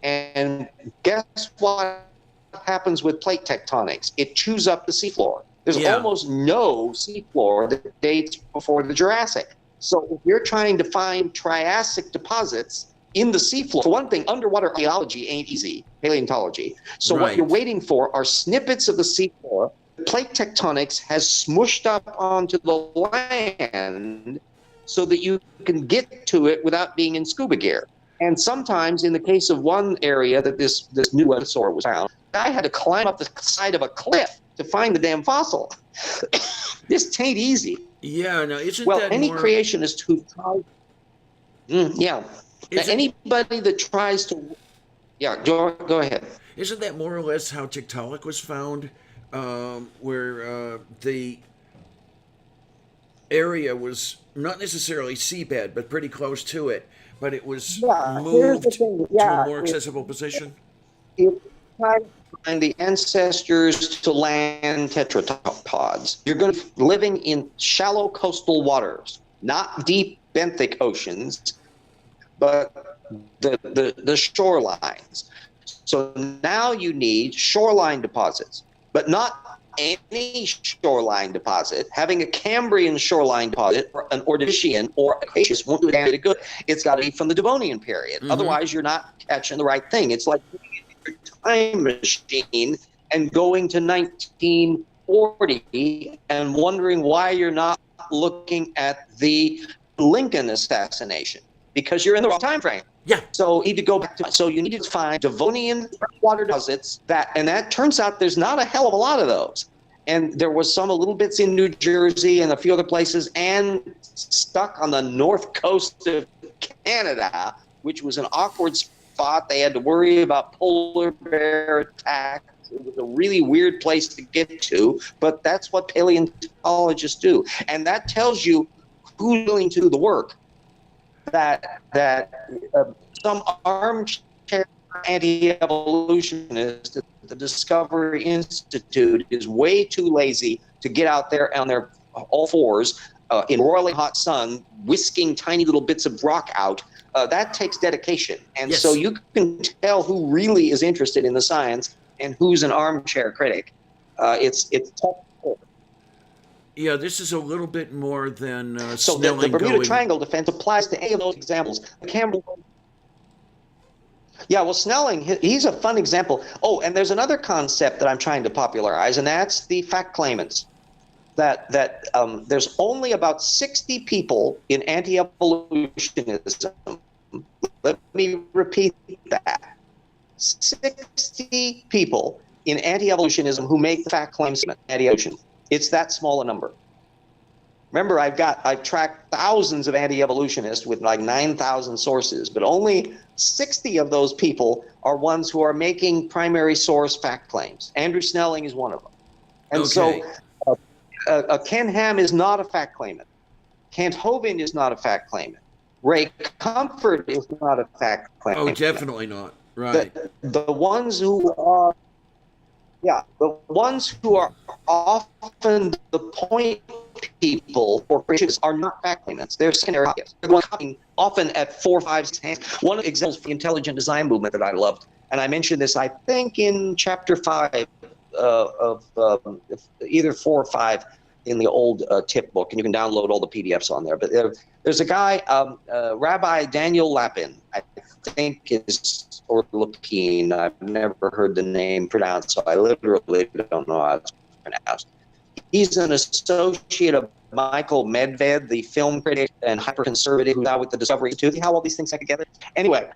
And guess what happens with plate tectonics? It chews up the seafloor. There's almost no seafloor that dates before the Jurassic. So if you're trying to find Triassic deposits in the seafloor, for one thing, underwater archaeology ain't easy, paleontology. So what you're waiting for are snippets of the seafloor. Plate tectonics has smushed up onto the land so that you can get to it without being in scuba gear. And sometimes, in the case of one area that this new dinosaur was found, I had to climb up the side of a cliff to find the damn fossil. This ain't easy.
Yeah, no, isn't
well,
that
any
more...
creationist who tries... Anybody that tries to... Yeah, go ahead.
Isn't that more or less how Tiktaalik was found? Where the area was not necessarily seabed, but pretty close to it, but it was moved to a more accessible position?
find the ancestors to land tetrapods. You're going to be living in shallow coastal waters, not deep benthic oceans, but the shorelines. So now you need shoreline deposits, but not any shoreline deposit. Having a Cambrian shoreline deposit or an Ordovician or a Cretaceous won't do it any good. It's got to be from the Devonian period. Mm-hmm. Otherwise, you're not catching the right thing. It's like your time machine and going to 1940 and wondering why you're not looking at the Lincoln assassination, because you're in the wrong time frame.
Yeah.
So you need to go back to, so you need to find Devonian water deposits that turns out there's not a hell of a lot of those. And there was some little bits in New Jersey and a few other places, and stuck on the north coast of Canada, which was an awkward spot. They had to worry about polar bear attacks. It was a really weird place to get to, but that's what paleontologists do. And that tells you who's willing to do the work. That some armchair anti-evolutionist at the Discovery Institute is way too lazy to get out there on their all fours in roiling hot sun, whisking tiny little bits of rock out. That takes dedication. And
yes.
So you can tell who really is interested in the science and who's an armchair critic. It's tough.
Yeah, this is a little bit more than
so the Bermuda Triangle defense applies to any of those examples. Yeah, well, Snelling, he's a fun example. Oh, and there's another concept that I'm trying to popularize, and that's the fact claimants. That there's only about 60 people in anti-evolutionism. Let me repeat that. 60 people in anti-evolutionism who make the fact claims anti-evolution. It's that small a number. Remember, I've tracked thousands of anti-evolutionists with like 9,000 sources, but only 60 of those people are ones who are making primary source fact claims. Andrew Snelling is one of them. And
okay.
So Ken Ham is not a fact claimant. Kent Hovind is not a fact claimant. Ray Comfort is not a fact claimant.
Oh, definitely not. Right.
The ones who are the ones who are often the point people for creationists are not fact claimants. They're secondary bias. They're copying often at 4, 5, 6 hands. One of the examples for the intelligent design movement that I loved, and I mentioned this, I think, in chapter 5 of either 4 or 5 in the old tip book, and you can download all the PDFs on there. But there's a guy, Rabbi Daniel Lapin, I think is, or Lapine. I've never heard the name pronounced, so I literally don't know how it's pronounced. He's an associate of Michael Medved, the film critic and hyper-conservative who's out with the Discovery Institute. How all these things connect together? Anyway,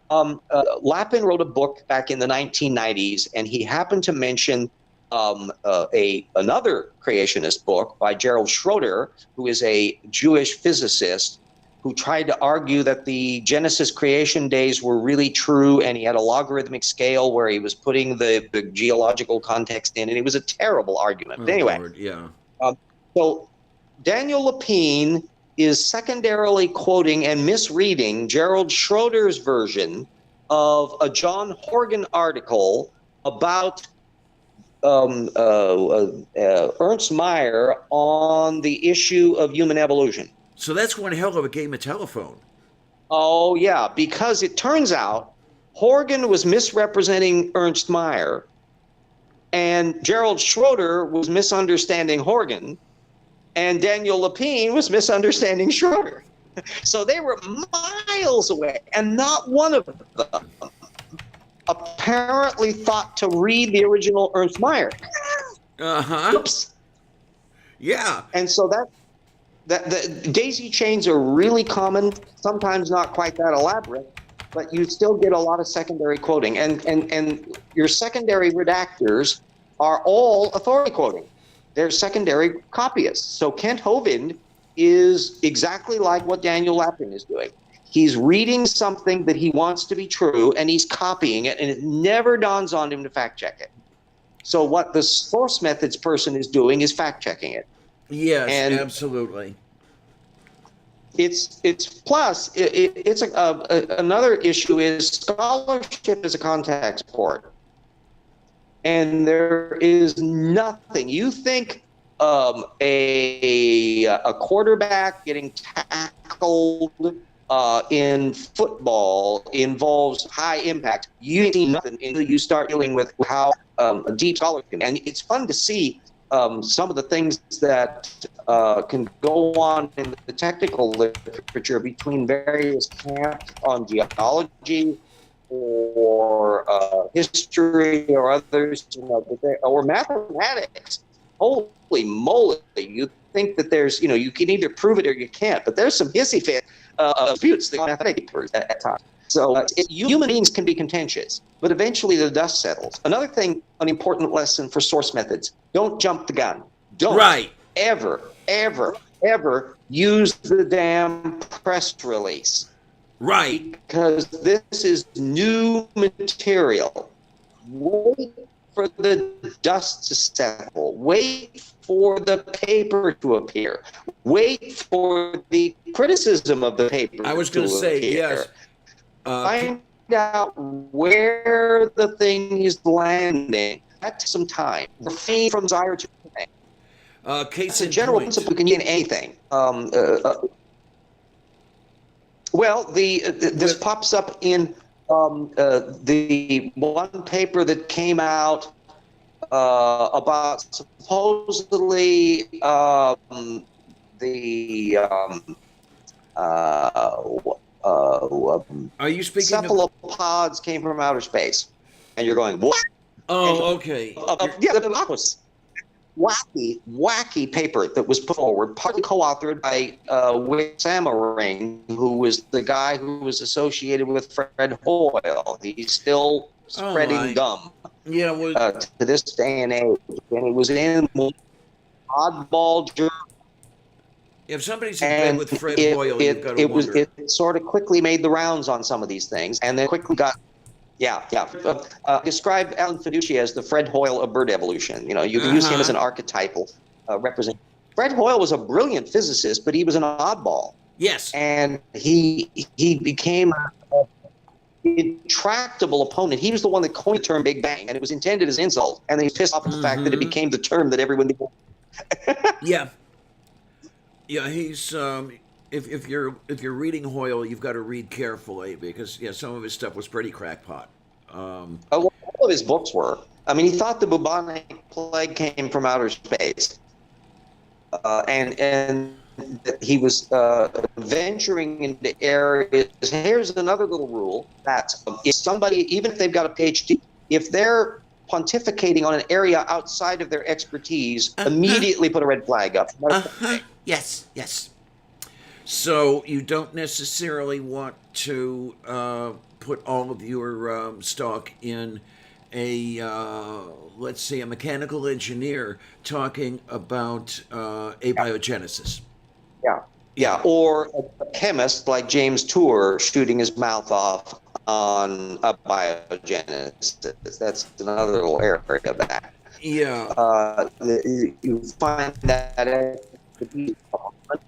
Lapin wrote a book back in the 1990s, and he happened to mention another creationist book by Gerald Schroeder, who is a Jewish physicist who tried to argue that the Genesis creation days were really true, and he had a logarithmic scale where he was putting the geological context in, and it was a terrible argument. But anyway,
Lord, yeah.
So Daniel Lapine is secondarily quoting and misreading Gerald Schroeder's version of a John Horgan article about Ernst Mayr on the issue of human evolution.
So that's one hell of a game of telephone.
Oh, yeah, because it turns out Horgan was misrepresenting Ernst Mayr, and Gerald Schroeder was misunderstanding Horgan, and Daniel Lapine was misunderstanding Schroeder. So they were miles away, and not one of them apparently thought to read the original Ernst Mayr.
Uh-huh.
Oops.
Yeah.
And so the daisy chains are really common, sometimes not quite that elaborate, but you still get a lot of secondary quoting. And your secondary redactors are all authority quoting. They're secondary copyists. So Kent Hovind is exactly like what Daniel Lapin is doing. He's reading something that he wants to be true, and he's copying it, and it never dawns on him to fact check it. So what the source methods person is doing is fact checking it.
Yes,
and
absolutely.
It's plus it's another issue is scholarship is a contact sport, and there is nothing. You think a quarterback getting tackled in football involves high impact. You see nothing until you start dealing with how deep scholars can. And it's fun to see some of the things that can go on in the technical literature between various camps on geology or history or others, or mathematics. Holy moly! You think that there's, you can either prove it or you can't, but there's some hissy fit disputes that mathematics at times. So human beings can be contentious, but eventually the dust settles. Another thing, an important lesson for source methods: don't jump the gun. Don't ever use the damn press release.
Right.
Because this is new material. Wait for the dust to settle. Wait for the paper to appear. Wait for the criticism of the paper.
I was going to say, yes.
Find out where the thing is landing. That takes some time. Refrain from desire to think.
Case
in general
point.
principle can be in anything. Well, this pops up in the one paper that came out about supposedly
Are you speaking
cephalopods came from outer space, and you're going, what?
Oh, okay.
Yeah, the was wacky paper that was put forward, partly co-authored by Samaring, who was the guy who was associated with Fred Hoyle. He's still spreading gum.
Yeah, well,
to this day and age, and he was in oddball journal.
If somebody's in bed with Fred Hoyle, you've got to wonder.
It sort of quickly made the rounds on some of these things, and then quickly got. Describe Alan Fiducia as the Fred Hoyle of bird evolution. You can use him as an archetypal representative. Fred Hoyle was a brilliant physicist, but he was an oddball.
Yes.
And he became an intractable opponent. He was the one that coined the term Big Bang, and it was intended as an insult. And then he's pissed off at the fact that it became the term that everyone did.
Yeah. Yeah, he's if you're reading Hoyle, you've got to read carefully because some of his stuff was pretty crackpot.
All of his books were. I mean, he thought the bubonic plague came from outer space, and he was venturing into areas. Here's another little rule: that if somebody, even if they've got a PhD, if they're pontificating on an area outside of their expertise, immediately put a red flag up.
Yes. So you don't necessarily want to put all of your stock in let's say, a mechanical engineer talking about abiogenesis.
Yeah, or a chemist like James Tour shooting his mouth off on abiogenesis. That's another little area of that.
Yeah.
You find that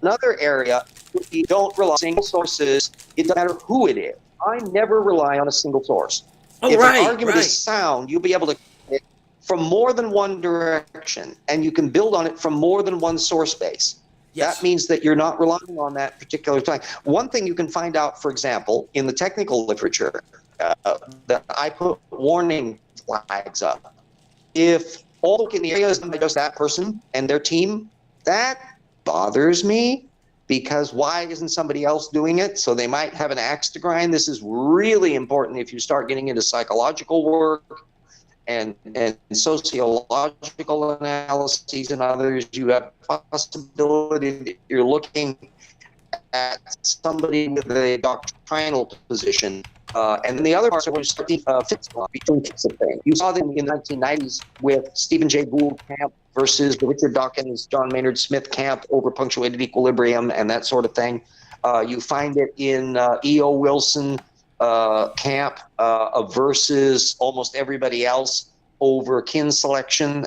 another area, you don't rely on single sources. It doesn't matter who it is. I never rely on a single source. If an argument is sound, you'll be able to get it from more than one direction, and you can build on it from more than one source base. Yes. That means that you're not relying on that particular time. One thing you can find out, for example, in the technical literature, that I put warning flags up. If all in the area is done by just that person and their team, that bothers me, because why isn't somebody else doing it? So they might have an axe to grind. This is really important if you start getting into psychological work and sociological analyses and others. You have possibility that you're looking at somebody with a doctrinal position. And then the other parts are where you start fits between types of things. You saw them in the 1990s with Stephen Jay Gould camp versus the Richard Dawkins, John Maynard Smith camp over punctuated equilibrium and that sort of thing. You find it in E.O. Wilson camp versus almost everybody else over kin selection.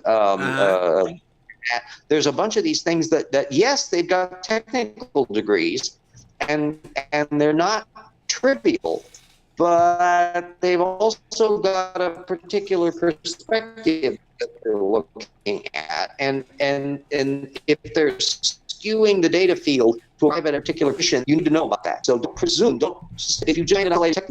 There's a bunch of these things that yes, they've got technical degrees, and they're not trivial. but they've also got a particular perspective that they're looking at, and if they're skewing the data field to arrive at a particular position, you need to know about that. So don't presume. Don't if you join an LA Tech,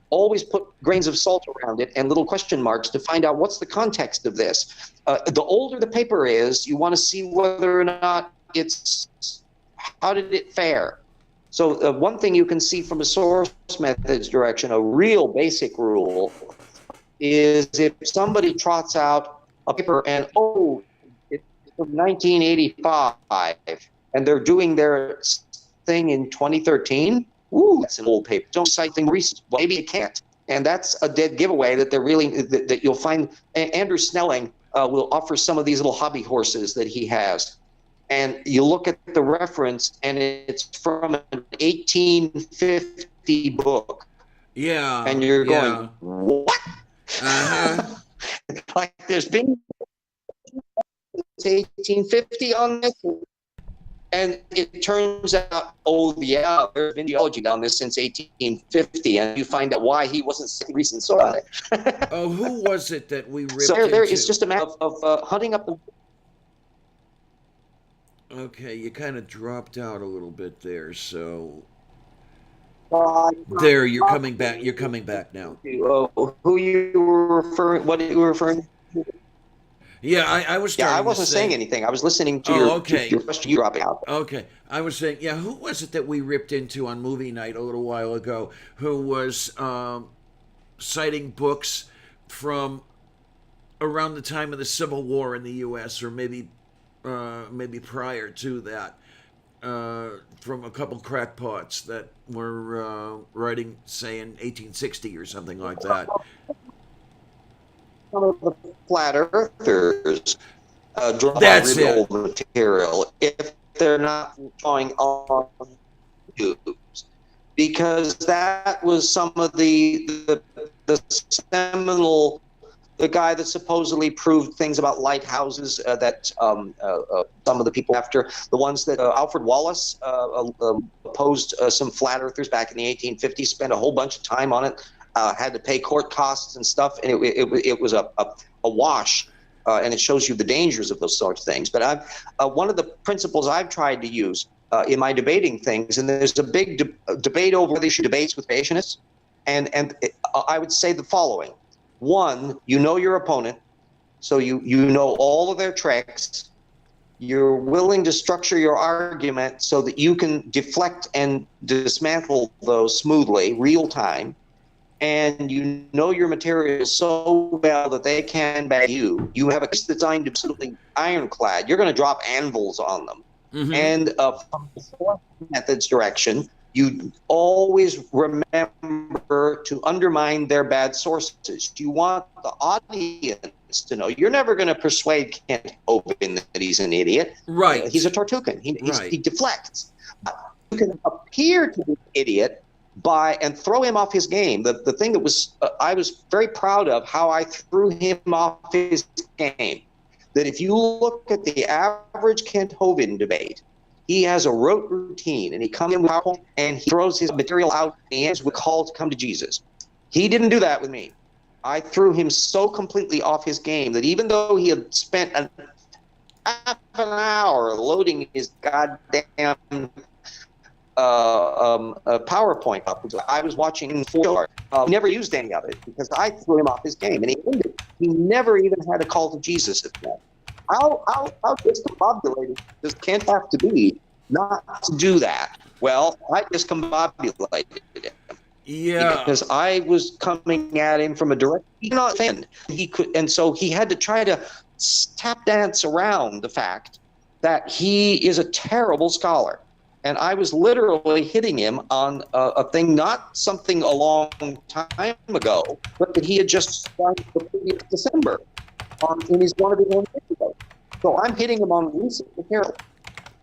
always put grains of salt around it and little question marks to find out what's the context of this. The older the paper is, you want to see whether or not how did it fare. So one thing you can see from a source methods direction, a real basic rule, is if somebody trots out a paper and, it's from 1985, and they're doing their thing in 2013, that's an old paper. Don't cite things recent. Well, maybe it can't. And that's a dead giveaway that that you'll find. Andrew Snelling will offer some of these little hobby horses that he has. And you look at the reference, and it's from an 1850 book.
Yeah.
And you're going, what?
Uh-huh.
Like there's been 1850 on this. And it turns out, there's been geology on this since 1850, and you find out why he wasn't recent source on it.
Oh, who was it that we ripped
so there
into?
is just a matter of hunting up the.
Okay, you kind of dropped out a little bit there, so there you're coming back. You're coming back now.
Who you were referring? What you were referring?
Yeah, I was.
Yeah, I wasn't saying anything. I was listening to your question. You dropping out.
Okay, I was saying, yeah, who was it that we ripped into on movie night a little while ago? Who was citing books from around the time of the Civil War in the U.S. or maybe prior to that, from a couple crackpots that were writing, say, in 1860 or something like that.
Some of the flat earthers draw
That's
really
it.
old material if they're not drawing on tubes, because that was some of the seminal. The guy that supposedly proved things about lighthouses that some of the people after the ones that Alfred Wallace opposed some flat earthers back in the 1850s, spent a whole bunch of time on it, had to pay court costs and stuff, and it was a wash, and it shows you the dangers of those sorts of things. But one of the principles I've tried to use in my debating things, and there's a big debate over whether you should debates with creationists, and I would say the following. One, you know your opponent, so you know all of their tricks. You're willing to structure your argument so that you can deflect and dismantle those smoothly, real time. And you know your material so well that they can bag you. You have a case designed absolutely ironclad. You're going to drop anvils on them. Mm-hmm. And from the source methods direction, you always remember to undermine their bad sources. You want the audience to know. You're never going to persuade Kent Hovind that he's an idiot.
Right.
He's a Tortugan. He deflects. You can appear to be an idiot and throw him off his game. The thing that was I was very proud of how I threw him off his game. That if you look at the average Kent Hovind debate, he has a rote routine, and he comes in with PowerPoint, and he throws his material out, and he ends with call to come to Jesus. He didn't do that with me. I threw him so completely off his game that even though he had spent half an hour loading his goddamn PowerPoint up, I was watching 4 hours. Never used any of it because I threw him off his game, and he never even had a call to Jesus at that. How discombobulated does Kent have to be not to do that? Well, I discombobulated him.
Yeah.
Because I was coming at him from a direct, not offend. He could, and so he had to try to tap dance around the fact that he is a terrible scholar. And I was literally hitting him on a thing, not something a long time ago, but that he had just started the previous December in his one of his own videos. So I'm hitting him on recent material.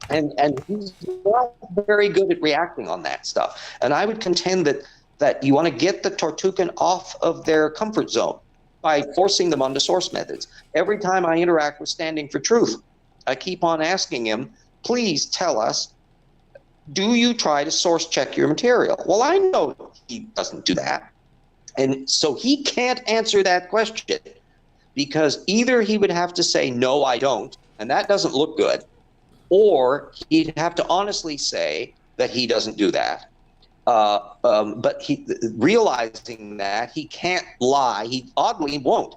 And he's not very good at reacting on that stuff. And I would contend that you want to get the Tortugan off of their comfort zone by forcing them onto source methods. Every time I interact with Standing for Truth, I keep on asking him, please tell us, do you try to source check your material? Well, I know he doesn't do that. And so he can't answer that question because either he would have to say, no, I don't, and that doesn't look good, or he'd have to honestly say that he doesn't do that. But he, realizing that he can't lie, he oddly won't.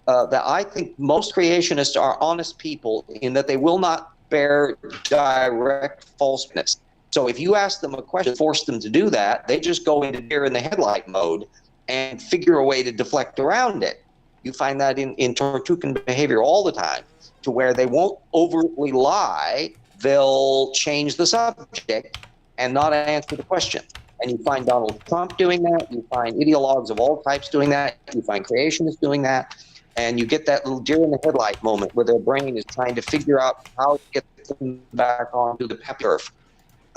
That I think most creationists are honest people in that they will not bear direct falseness. So if you ask them a question, force them to do that, they just go into deer in the headlight mode and figure a way to deflect around it. You find that in Tortugan behavior all the time, to where they won't overtly lie, they'll change the subject and not answer the question. And you find Donald Trump doing that, you find ideologues of all types doing that, you find creationists doing that, and you get that little deer in the headlight moment where their brain is trying to figure out how to get them back onto the turf.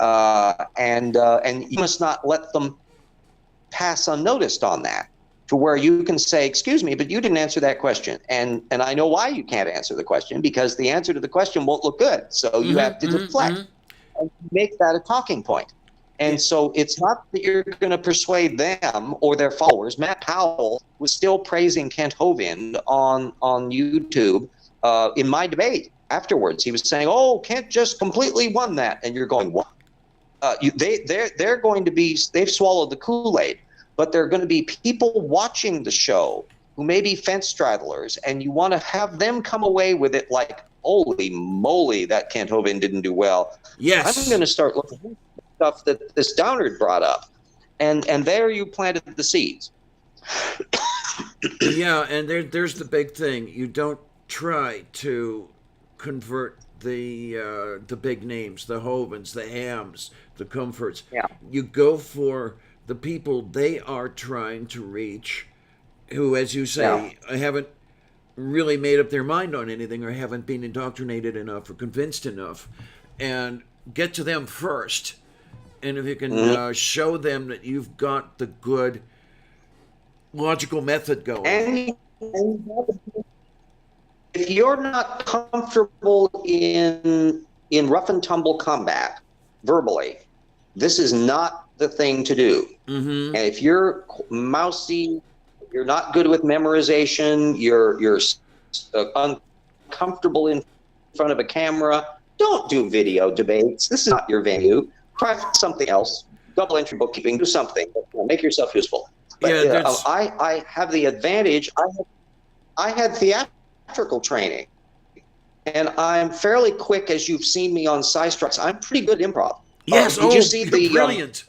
And you must not let them pass unnoticed on that, to where you can say, excuse me, but you didn't answer that question. And I know why you can't answer the question, because the answer to the question won't look good. So you have to deflect and make that a talking point. And so it's not that you're going to persuade them or their followers. Matt Powell was still praising Kent Hovind on YouTube in my debate afterwards. He was saying, oh, Kent just completely won that. And you're going, what? They're going to be, they've swallowed the Kool-Aid, but there are going to be people watching the show who may be fence straddlers, and you want to have them come away with it like, holy moly, that Kent Hovind didn't do well.
Yes.
I'm going to start looking at stuff that this Downard brought up. And there you planted the seeds.
Yeah, and there's the big thing. You don't try to convert the big names, the Hovinds, the Hams, the Comforts.
Yeah.
You go for the people they are trying to reach, who, as you say, haven't really made up their mind on anything or haven't been indoctrinated enough or convinced enough, and get to them first. And if you can show them that you've got the good logical method going.
And if you're not comfortable in rough and tumble combat verbally, this is not the thing to do. And if you're mousy, you're not good with memorization, you're uncomfortable in front of a camera, don't do video debates. This is not your venue. Craft something else. Double entry bookkeeping. Do something. Make yourself useful. But I have the advantage. I had theatrical training, and I'm fairly quick, as you've seen me on Side Strikes. I'm pretty good at improv.
Yes,
did you see the
brilliant.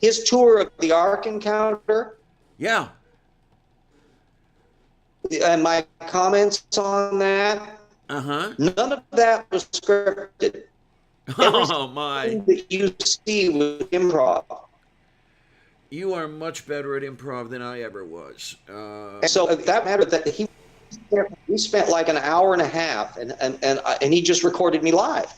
His tour of the Ark Encounter?
Yeah.
And my comments on that? None of that was scripted.
Oh, my.
Everything that you see was improv.
You are much better at improv than I ever was.
So that mattered that we spent like an hour and a half, and he just recorded me live.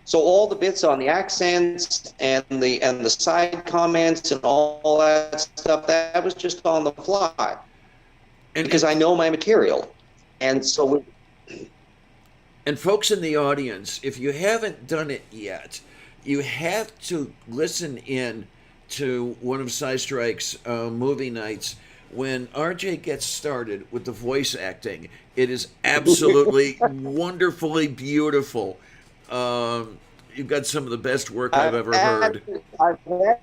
So all the bits on the accents and the side comments and all that stuff, that was just on the fly, because I know my material, and so.
And folks in the audience, if you haven't done it yet, you have to listen in to one of Strike's movie nights. When RJ gets started with the voice acting, it is absolutely wondrously beautiful. You've got some of the best work I've ever heard.
I've had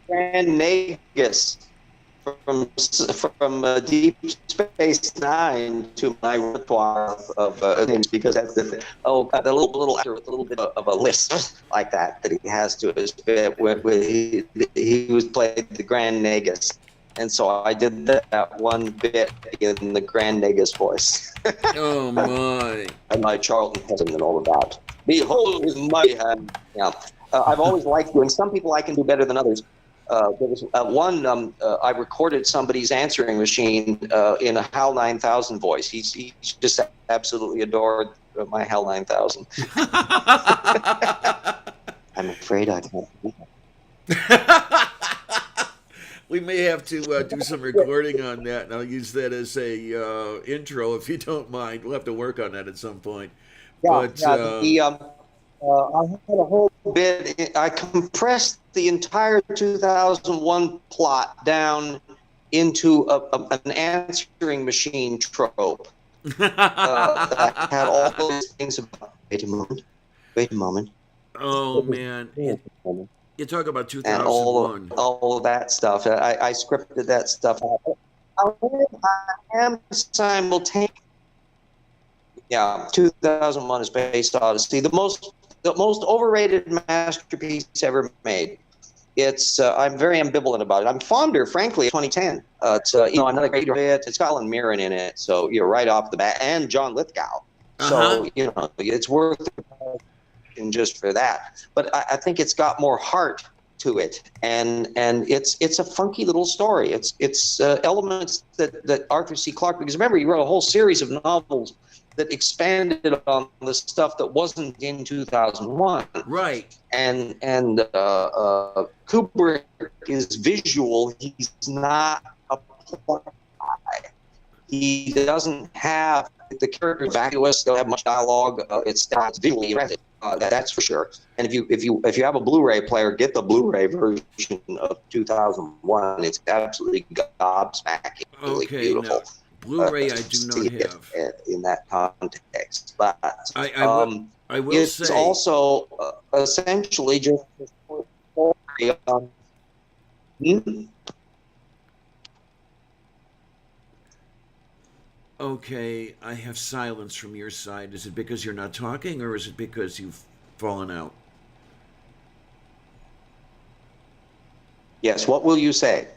Grand Nagus from Deep Space Nine to my repertoire of names, because that's the thing. Oh, the little actor with a little bit of a lisp like that he has to his bit where he was played the Grand Nagus, and so I did that one bit in the Grand Nagus voice.
Oh my!
And my Charlton Heston and all of that. Behold his mighty hand. Yeah, I've always liked doing. Some people I can do better than others. There was one, I recorded somebody's answering machine in a HAL 9000 voice. He just absolutely adored my HAL 9000. I'm afraid I can't do that.
We may have to do some recording on that, and I'll use that as a intro if you don't mind. We'll have to work on that at some point.
Yeah,
but,
I had a whole bit. I compressed the entire 2001 plot down into an answering machine trope that had all those things about. Wait a moment. Wait a moment.
Oh man,
Wait a moment.
you talk about
And
2001.
all of that stuff. I scripted that stuff. I am simultaneously. Yeah, 2001: A Space Odyssey, the most overrated masterpiece ever made. It's I'm very ambivalent about it. I'm fonder, frankly, of 2010. I'm not a great hit. It's got Alan Mirren in it, so you're right off the bat, and John Lithgow.
Uh-huh.
So it's worth it just for that. But I think it's got more heart to it, and it's a funky little story. It's elements that Arthur C. Clarke, because remember, he wrote a whole series of novels that expanded on the stuff that wasn't in 2001.
Right.
And Kubrick is visual. He's not a plot guy. He doesn't have the characters vacuous. They don't have much dialogue. It's visually impressive. That's for sure. And if you have a Blu-ray player, get the Blu-ray version of 2001. It's absolutely gobsmackingly beautiful.
Now, Blu-ray I do not have
in that context, but
I will
it's
say
also essentially just a story on.
Okay, I have silence from your side. Is it because you're not talking, or is it because you've fallen out?
Yes, what will you say?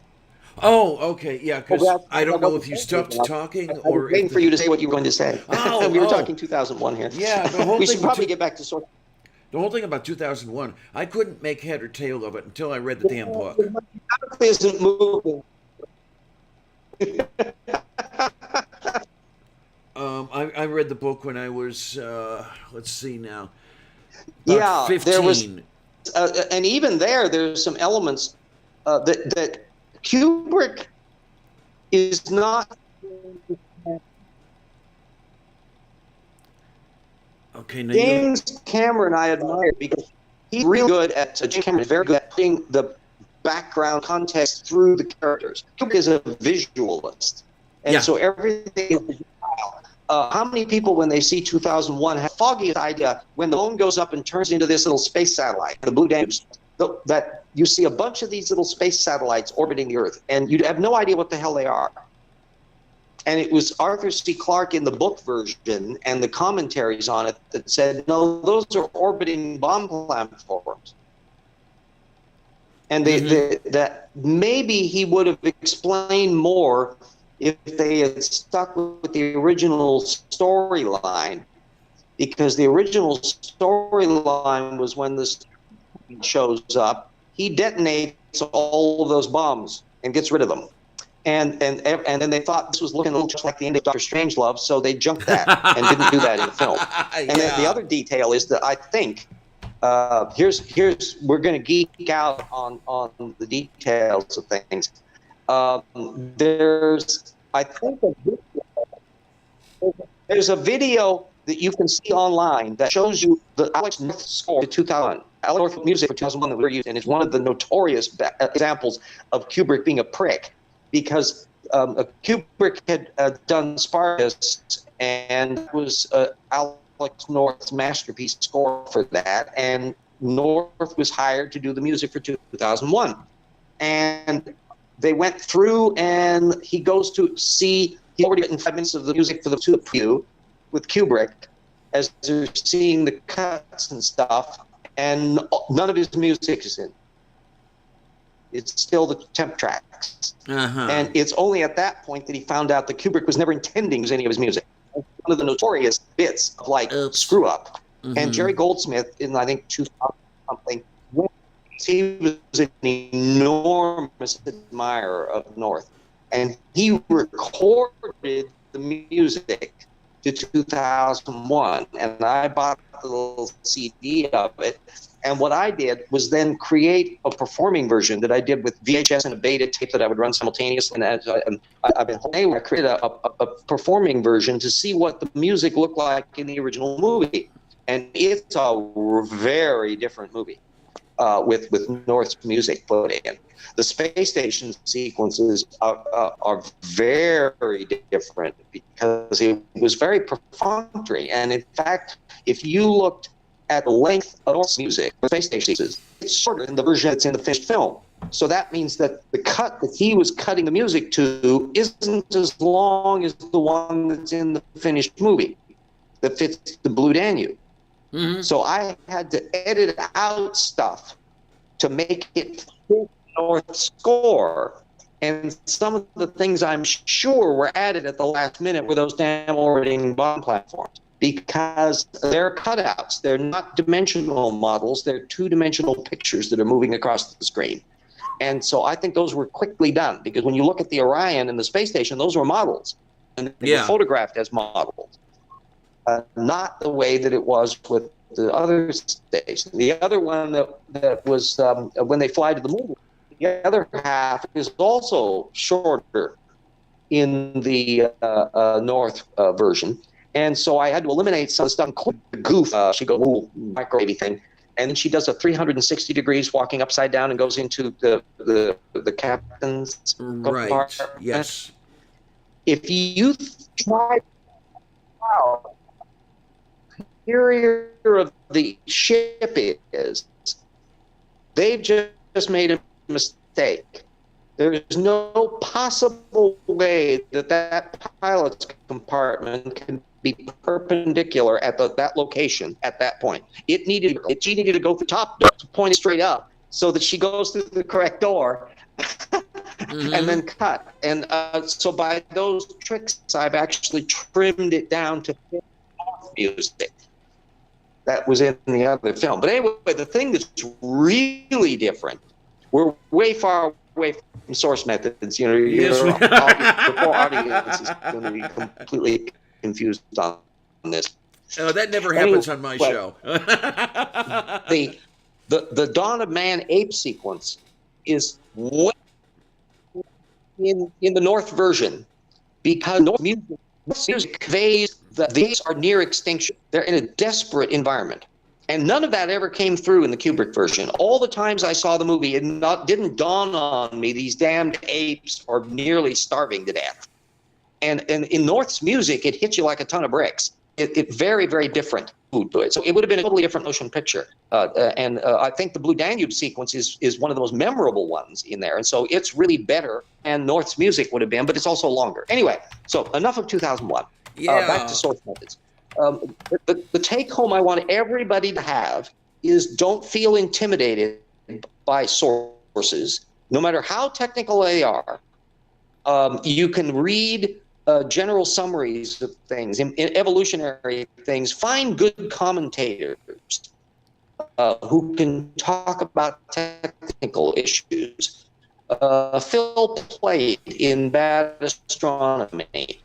Oh, okay, yeah, because
Well,
I don't know if you stopped talking
I was
or
waiting
if
for you to say what you were going to say.
Oh,
we were
oh.
talking 2001 here.
Yeah, the whole
we
thing
should probably get back to source.
the whole thing about 2001. I couldn't make head or tail of it until I read the damn book.
Isn't moving.
I read the book when I was let's see now,
Yeah,
15.
there was, and even there's some elements that Kubrick is not.
Okay, now
James Cameron I admire because he's really good at. James Cameron is very good at putting the background context through the characters. Kubrick is a visualist, and so everything. How many people, when they see 2001, have foggy idea when the moon goes up and turns into this little space satellite, the Blue Danube, that you see a bunch of these little space satellites orbiting the Earth, and you have no idea what the hell they are. And it was Arthur C. Clarke in the book version and the commentaries on it that said, no, those are orbiting bomb platforms. And that maybe he would have explained more if they had stuck with the original storyline, because the original storyline was when this shows up, he detonates all of those bombs and gets rid of them. And then they thought this was looking a little just like the end of Dr. Strangelove, so they junked that and didn't do that in the film. And then the other detail is that I think here's we're going to geek out on the details of things. There's a video that you can see online that shows you the Alex North score to 2000. Alex North music for 2001 that we were using, and it's one of the notorious examples of Kubrick being a prick, because Kubrick had done Spartacus, and it was Alex North's masterpiece score for that, and North was hired to do the music for 2001. And they went through, and he goes to see, he's already written 5 minutes of the music for the two of you with Kubrick as they're seeing the cuts and stuff, and none of his music is in. It's still the temp tracks. And it's only at that point that he found out that Kubrick was never intending to use any of his music. One of the notorious bits of screw up. And Jerry Goldsmith in, I think, 2000 something, he was an enormous admirer of North, and he recorded the music to 2001, and I bought the little CD of it. And what I did was then create a performing version that I did with VHS and a beta tape that I would run simultaneously. And I created a performing version to see what the music looked like in the original movie. and it's a very different movie with North's music put in. The space station sequences are very different because it was very perfunctory. And in fact, if you looked at the length of North's music, the space station sequences, it's shorter than the version that's in the finished film. So that means that the cut that he was cutting the music to isn't as long as the one that's in the finished movie that fits the Blue Danube. Mm-hmm. So I had to edit out stuff to make it fit North score. And some of the things I'm sure were added at the last minute were those damn orbiting bomb platforms, because they're cutouts. They're not dimensional models. They're two-dimensional pictures that are moving across the screen. And so I think those were quickly done, because when you look at the Orion and the space station, those were models. And they were photographed as models. Not the way that it was with the other station. The other one that was when they fly to the moon, the other half is also shorter in the North version. And so I had to eliminate some stuff, including the goof. She goes, ooh, microwavy thing. And then she does a 360 degrees walking upside down and goes into the captain's compartment.
Yes.
If you try out interior of the ship is, they've just made a mistake. There is no possible way that pilot's compartment can be perpendicular at that location at that point. She needed to go through the top door to point it straight up so that she goes through the correct door and then cut. And so by those tricks, I've actually trimmed it down to fit off music that was in the other film. But anyway, the thing that's really different, we're way far away from source methods. You know, your audience is going to be completely confused on this.
Oh, that never happens on my show.
the Dawn of Man ape sequence is way in the North version, because North music conveys that these are near extinction. They're in a desperate environment. And none of that ever came through in the Kubrick version. All the times I saw the movie, it didn't dawn on me these damned apes are nearly starving to death. And in North's music, it hits you like a ton of bricks. It's very, very different food to it. So it would have been a totally different motion picture. And I think the Blue Danube sequence is one of the most memorable ones in there. And so it's really better, and North's music would have been, but it's also longer. Anyway, so enough of 2001. Back to source methods. The take home I want everybody to have is don't feel intimidated by sources, no matter how technical they are. You can read general summaries of things, in evolutionary things. Find good commentators who can talk about technical issues. Phil Plait in Bad Astronomy.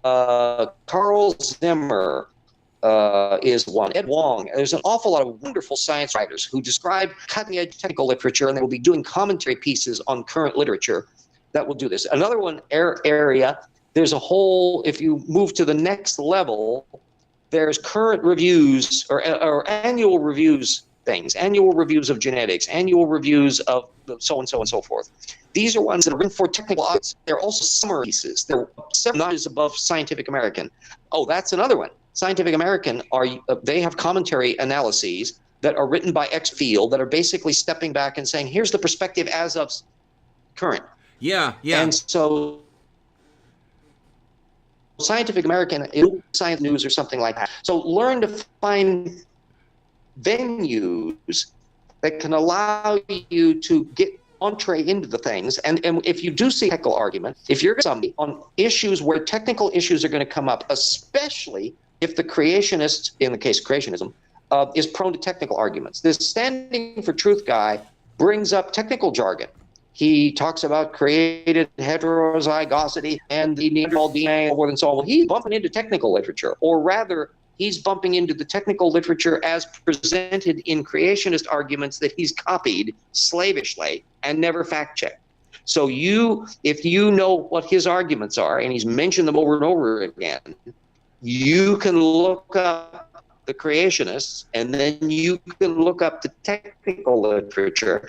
Carl Zimmer is one. Ed Wong. There's an awful lot of wonderful science writers who describe cutting-edge technical literature, and they will be doing commentary pieces on current literature that will do this. Another one area, there's a whole, if you move to the next level, there's current reviews or annual reviews things, annual reviews of genetics, annual reviews of so-and-so and so forth. These are ones that are written for technical audience. They're also summary pieces. They're 7 notches above Scientific American. Oh, that's another one. Scientific American, they have commentary analyses that are written by X Field that are basically stepping back and saying, here's the perspective as of current.
Yeah.
And so Scientific American, Science News or something like that. So learn to find venues that can allow you to get entree into the things. And if you do see technical argument, if you're somebody on issues where technical issues are going to come up, especially if the creationist, in the case of creationism, is prone to technical arguments. This Standing for Truth guy brings up technical jargon. He talks about created heterozygosity and the Neanderthal DNA and so on. Well, he's bumping into technical literature, or rather, he's bumping into the technical literature as presented in creationist arguments that he's copied slavishly and never fact-checked. So if you know what his arguments are, and he's mentioned them over and over again, you can look up the creationists, and then you can look up the technical literature.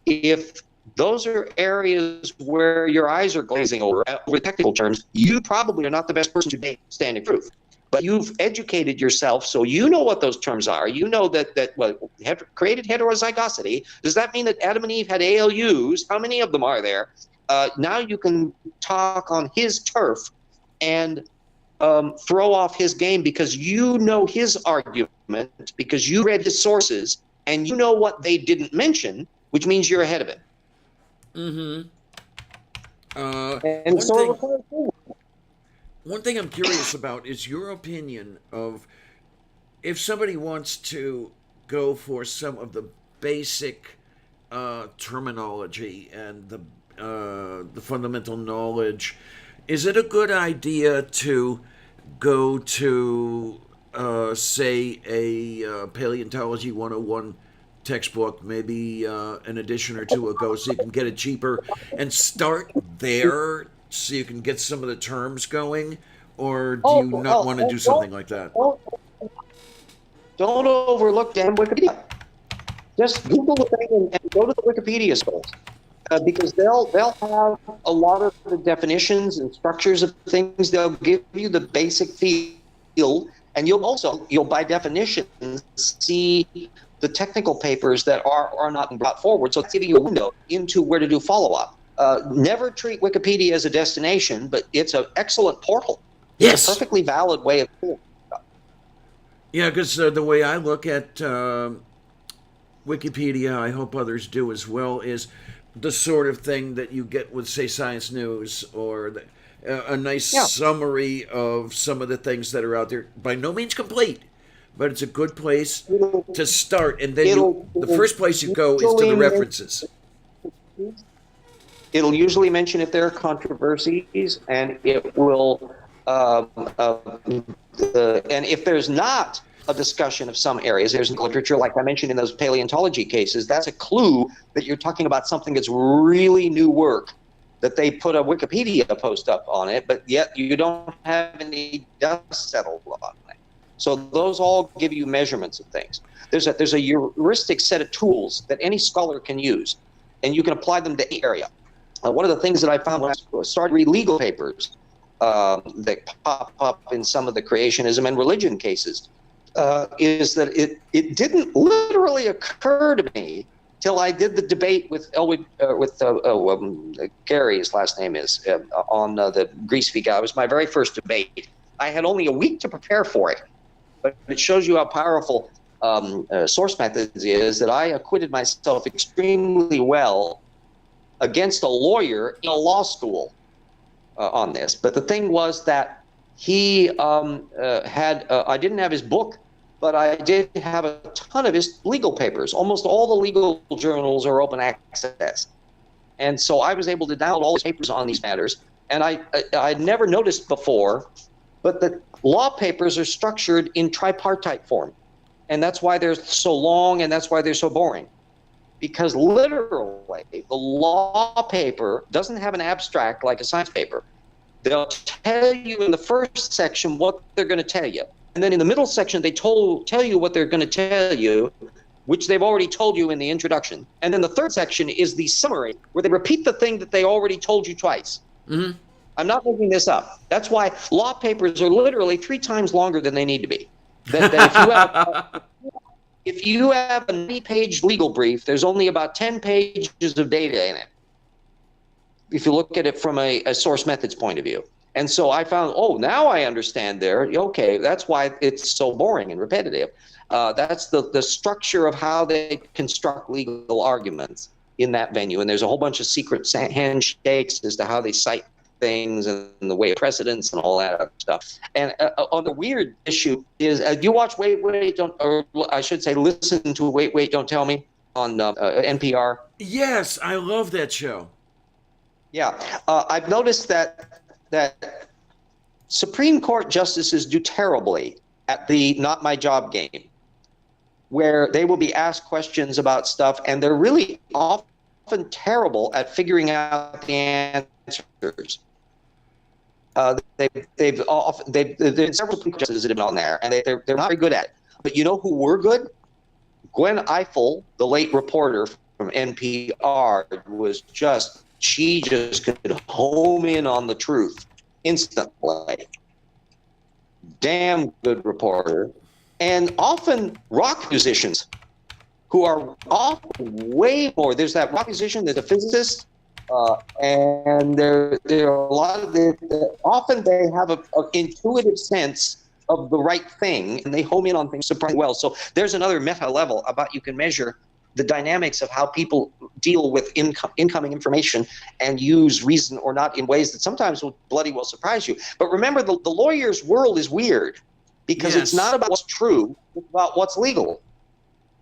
If those are areas where your eyes are glazing over with technical terms, you probably are not the best person to date standing proof. But you've educated yourself, so you know what those terms are. You know that created heterozygosity. Does that mean that Adam and Eve had ALUs? How many of them are there? Now you can talk on his turf and throw off his game because you know his argument, because you read his sources, and you know what they didn't mention, which means you're ahead of it.
Mm-hmm.
And
one thing I'm curious about is your opinion of if somebody wants to go for some of the basic terminology and the fundamental knowledge. Is it a good idea to go to, say, a Paleontology 101 textbook, maybe an edition or two ago, so you can get it cheaper, and start there so you can get some of the terms going? Or do you not want to do something like that?
Don't overlook damn Wikipedia. Just Google the thing and go to the Wikipedia source. Because they'll have a lot of the definitions and structures of things. They'll give you the basic feel, and you'll by definition see the technical papers that are not brought forward. So it's giving you a window into where to do follow-up. Never treat Wikipedia as a destination, but it's an excellent portal.
Yes.
It's a perfectly valid way of doing it.
Yeah, because the way I look at Wikipedia, I hope others do as well, is the sort of thing that you get with, say, Science News, or a nice summary of some of the things that are out there. By no means complete, but it's a good place to start. And then the first place you go is to the references.
It'll usually mention if there are controversies, and it will, and if there's not a discussion of some areas, there's literature, like I mentioned in those paleontology cases, that's a clue that you're talking about something that's really new work, that they put a Wikipedia post up on it, but yet you don't have any dust settled on it. So those all give you measurements of things. There's a heuristic set of tools that any scholar can use, and you can apply them to any area. One of the things that I found when I started to read legal papers that pop up in some of the creationism and religion cases, is that it didn't literally occur to me till I did the debate with Gary, his last name is, on the Grease v. guy. It was my very first debate. I had only a week to prepare for it, but it shows you how powerful source methods is, that I acquitted myself extremely well against a lawyer in a law school on this. But the thing was that he I didn't have his book, but I did have a ton of his legal papers. Almost all the legal journals are open access. And so I was able to download all his papers on these matters. And I'd never noticed before, but the law papers are structured in tripartite form. And that's why they're so long, and that's why they're so boring. Because literally, the law paper doesn't have an abstract like a science paper. They'll tell you in the first section what they're going to tell you. And then in the middle section, they tell you what they're going to tell you, which they've already told you in the introduction. And then the third section is the summary, where they repeat the thing that they already told you twice. Mm-hmm. I'm not making this up. That's why law papers are literally 3 times longer than they need to be. If you have a 90-page legal brief, there's only about 10 pages of data in it, if you look at it from a source methods point of view. And so I found, now I understand there. Okay, that's why it's so boring and repetitive. That's the structure of how they construct legal arguments in that venue. And there's a whole bunch of secret handshakes as to how they cite things and the way of precedents and all that other stuff. And on the weird issue is, you watch Wait, Don't, or I should say listen to Wait, Don't Tell Me on NPR?
Yes, I love that show.
Yeah, I've noticed that Supreme Court justices do terribly at the not my job game, where they will be asked questions about stuff, and they're really often terrible at figuring out the answers. They've several justices that have been on there, and they're not very good at it. But you know who were good? Gwen Ifill, the late reporter from NPR, she just could home in on the truth instantly. Damn good reporter. And often rock musicians who are often way more. There's that rock musician, there's a physicist, and there are a lot of often they have an intuitive sense of the right thing, and they home in on things surprisingly well. So there's another meta level about you can measure the dynamics of how people deal with incoming information and use reason or not in ways that sometimes will bloody well surprise you. But remember, the lawyer's world is weird because it's not about what's true, it's about what's legal.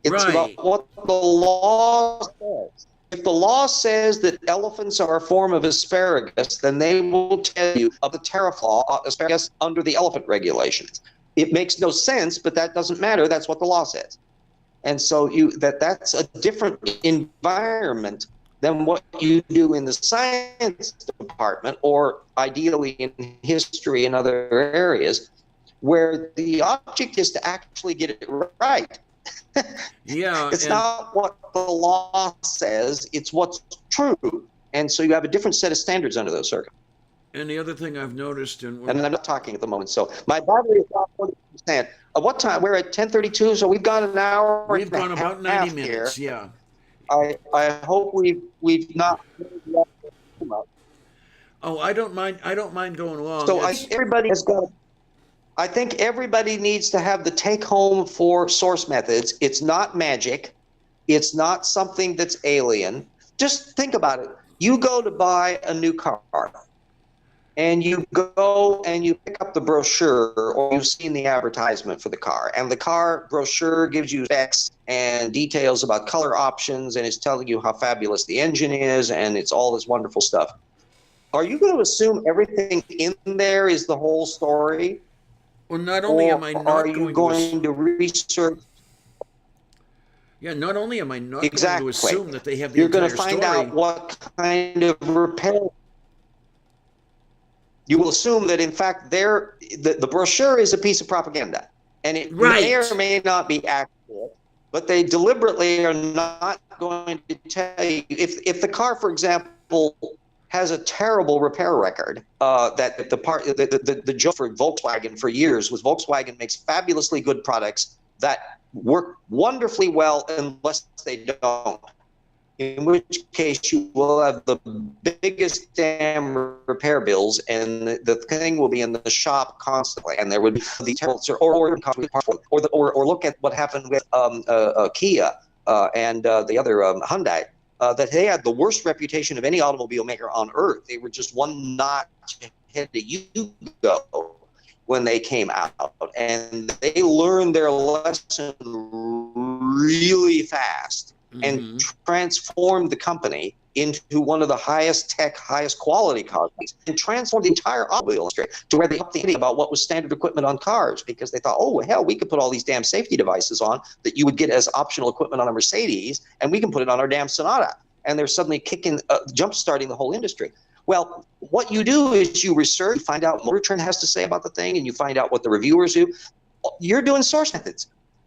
It's about what the law says. If the law says that elephants are a form of asparagus, then they will tell you of the tariff law, asparagus under the elephant regulations. It makes no sense, but that doesn't matter. That's what the law says. And so that's a different environment than what you do in the science department, or ideally in history and other areas, where the object is to actually get it right.
Yeah,
it's not what the law says, it's what's true. And so you have a different set of standards under those circumstances.
And the other thing I've noticed, and
I'm not talking at the moment, so my battery is not 40%. At what time? We're at 10:32, so we've gone an hour.
We've gone about 90 minutes. Here.
Yeah. I hope we've not.
Oh, I don't mind. I don't mind going long.
So everybody has got. I think everybody needs to have the take home for source methods. It's not magic. It's not something that's alien. Just think about it. You go to buy a new car, and you go and you pick up the brochure, or you've seen the advertisement for the car, and the car brochure gives you specs and details about color options, and it's telling you how fabulous the engine is, and it's all this wonderful stuff. Are you going to assume everything in there is the whole story?
Well, not only am I not
are you going to research?
Yeah, not only am I not
exactly.
going to assume that they have the
You're
entire
going to find
story.
out what kind of repair. You will assume that, in fact, the brochure is a piece of propaganda, and it may or may not be accurate, but they deliberately are not going to tell you. If the car, for example, has a terrible repair record, the joke for Volkswagen for years was Volkswagen makes fabulously good products that work wonderfully well unless they don't. In which case you will have the biggest damn repair bills, and the thing will be in the shop constantly, and there would be the terrible or look at what happened with Kia and the other Hyundai. That they had the worst reputation of any automobile maker on earth. They were just one notch ahead of Yugo when they came out, and they learned their lesson really fast and transformed the company into one of the highest tech, highest quality car companies, and transformed the entire automobile industry to where they upped the ante about what was standard equipment on cars, because they thought, oh, hell, we could put all these damn safety devices on that you would get as optional equipment on a Mercedes, and we can put it on our damn Sonata. And they're suddenly jump-starting the whole industry. Well, what you do is you research, you find out what Motor Trend has to say about the thing, and you find out what the reviewers do. You're doing source methods.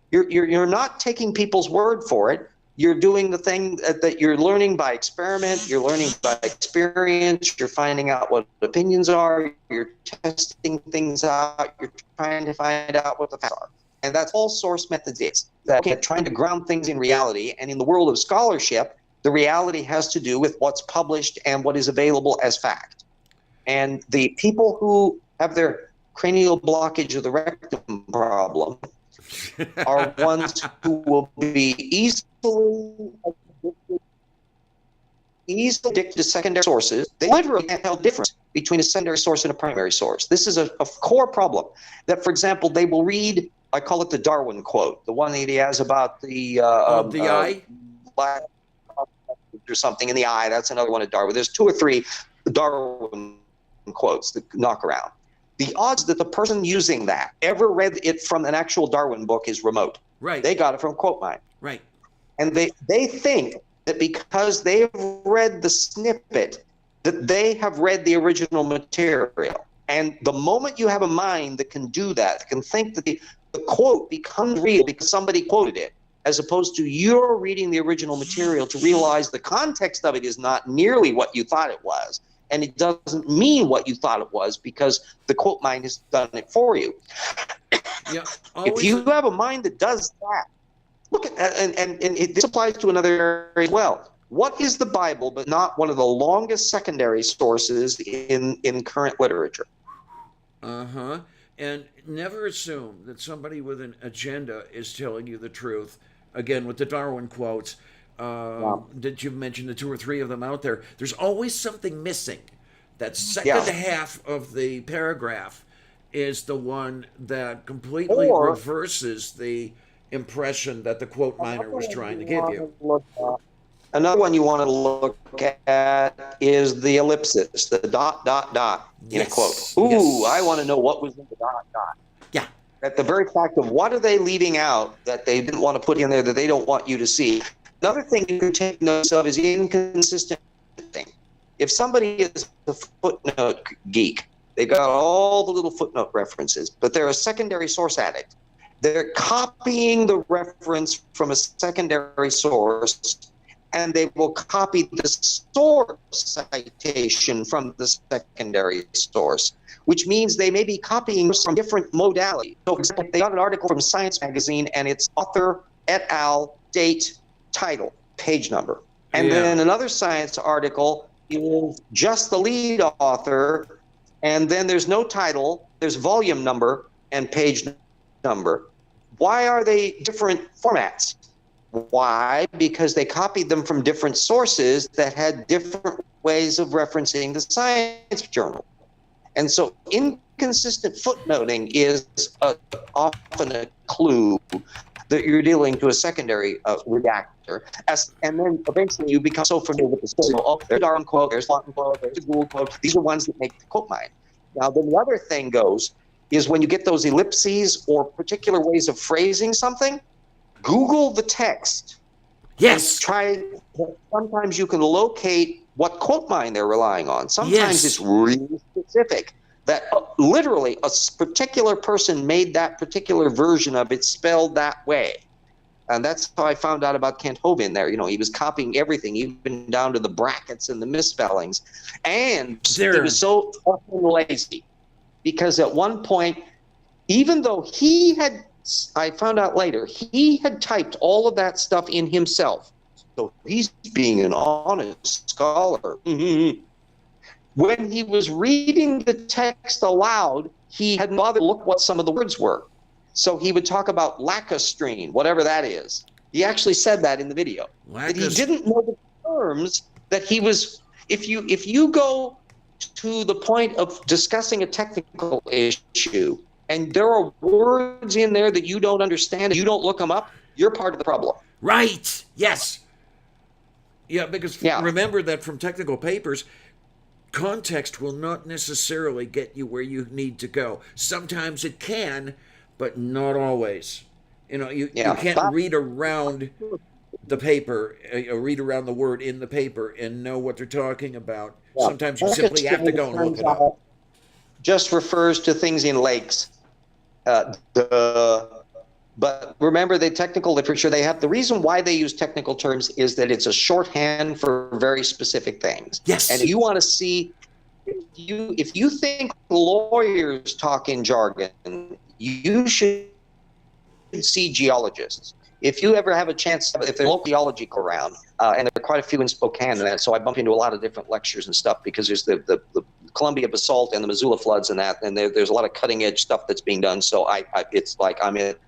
You're not taking people's word for it. You're doing the thing that you're learning by experiment, you're learning by experience, you're finding out what opinions are, you're testing things out, you're trying to find out what the facts are. And that's all source methods is. That trying to ground things in reality, and in the world of scholarship, the reality has to do with what's published and what is available as fact. And the people who have their cranial blockage of the rectum problem are ones who will be easily addicted to secondary sources. They literally can't tell the difference between a secondary source and a primary source. This is a core problem. That, for example, they will read, I call it the Darwin quote, the one that he has about the
eye?
Black or something in the eye. That's another one of Darwin. There's 2 or 3 Darwin quotes that knock around. The odds that the person using that ever read it from an actual Darwin book is remote.
Right.
They got it from QuoteMine.
Right.
And they think that because they've read the snippet, that they have read the original material. And the moment you have a mind that can do that, can think that the quote becomes real because somebody quoted it, as opposed to you're reading the original material to realize the context of it is not nearly what you thought it was. And it doesn't mean what you thought it was because the quote mind has done it for you.
Yeah,
if you have a mind that does that, look at that, and this applies to another area as well. What is the Bible but not one of the longest secondary sources in current literature?
Uh-huh. And never assume that somebody with an agenda is telling you the truth. Again, with the Darwin quotes, that you've mentioned, the 2 or 3 of them out there, there's always something missing. That second half of the paragraph is the one that completely reverses the impression that the quote miner was trying to give you.
Another one you want to look at is the ellipsis, the dot, dot, dot in a quote. Ooh, I want to know what was in the dot, dot.
Yeah.
At the very fact of what are they leaving out that they didn't want to put in there that they don't want you to see. Another thing you can take notice of is inconsistent thing. If somebody is a footnote geek, they got all the little footnote references, but they're a secondary source addict. They're copying the reference from a secondary source, and they will copy the source citation from the secondary source, which means they may be copying from different modalities. So, for example, they got an article from Science Magazine, and it's author, et al., date, title, page number. And then another science article is just the lead author, and then there's no title, there's volume number and page number. Why are they different formats? Why? Because they copied them from different sources that had different ways of referencing the science journal. And so inconsistent footnoting is often a clue that you're dealing to a secondary redactor. And then eventually you become so familiar with the story. Oh, there's Darwin quote, there's Lawton quote, there's the Gould quote. These are ones that make the quote mine. Now, then the other thing goes is when you get those ellipses or particular ways of phrasing something, Google the text.
Yes.
Sometimes you can locate what quote mine they're relying on. Sometimes it's really specific that literally a particular person made that particular version of it spelled that way. And that's how I found out about Kent Hovind there. You know, he was copying everything, even down to the brackets and the misspellings. And he was so fucking lazy because at one point, even though I found out later, he had typed all of that stuff in himself. So he's being an honest scholar. When he was reading the text aloud, he hadn't bothered to look what some of the words were. So he would talk about lacustrine, whatever that is. He actually said that in the video. That he didn't know the terms that he was. If you go to the point of discussing a technical issue and there are words in there that you don't understand and you don't look them up, you're part of the problem.
Right. Yes. Yeah, because remember that from technical papers, context will not necessarily get you where you need to go. Sometimes it can, but not always. You know, you can't read around the paper, read around the word in the paper and know what they're talking about. Yeah. Sometimes you simply have to go and look it up.
Just refers to things in lakes. But remember, the technical literature, they have the reason why they use technical terms is that it's a shorthand for very specific things.
Yes.
And you want to see, if you think lawyers talk in jargon, you should see geologists. If you ever have a chance, if there's local geology go around, and there are quite a few in Spokane, and so I bump into a lot of different lectures and stuff because there's the Columbia basalt and the Missoula floods and that, and there's a lot of cutting edge stuff that's being done. So it's like I'm at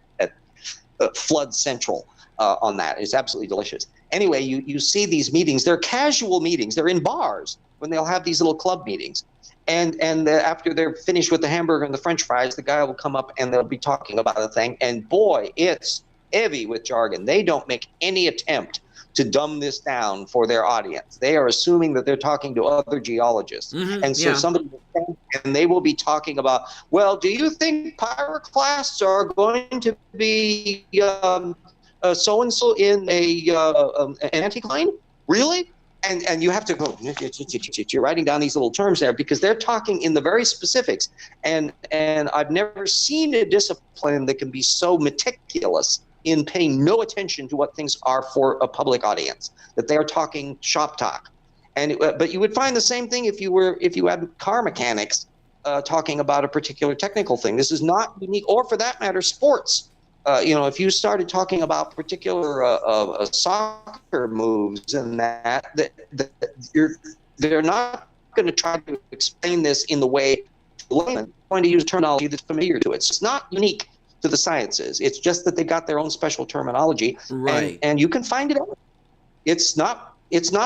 Flood Central on that. It's absolutely delicious. Anyway, you see these meetings. They're casual meetings. They're in bars when they'll have these little club meetings. And after they're finished with the hamburger and the French fries, the guy will come up and they'll be talking about the thing. And boy, it's heavy with jargon. They don't make any attempt to dumb this down for their audience. They are assuming that they're talking to other geologists. Mm-hmm, and so somebody will stand and they will be talking about, well, do you think pyroclasts are going to be so-and-so in an anticline? Really? and you have to go, you're writing down these little terms there because they're talking in the very specifics. And I've never seen a discipline that can be so meticulous in paying no attention to what things are for a public audience, that they're talking shop talk. But you would find the same thing if you had car mechanics talking about a particular technical thing. This is not unique, or for that matter, sports. If you started talking about particular soccer moves and they're not going to try to explain this in the way layman going to use terminology that's familiar to it. So it's not unique to the sciences. It's just that they got their own special terminology,
right?
And you can find it out. It's not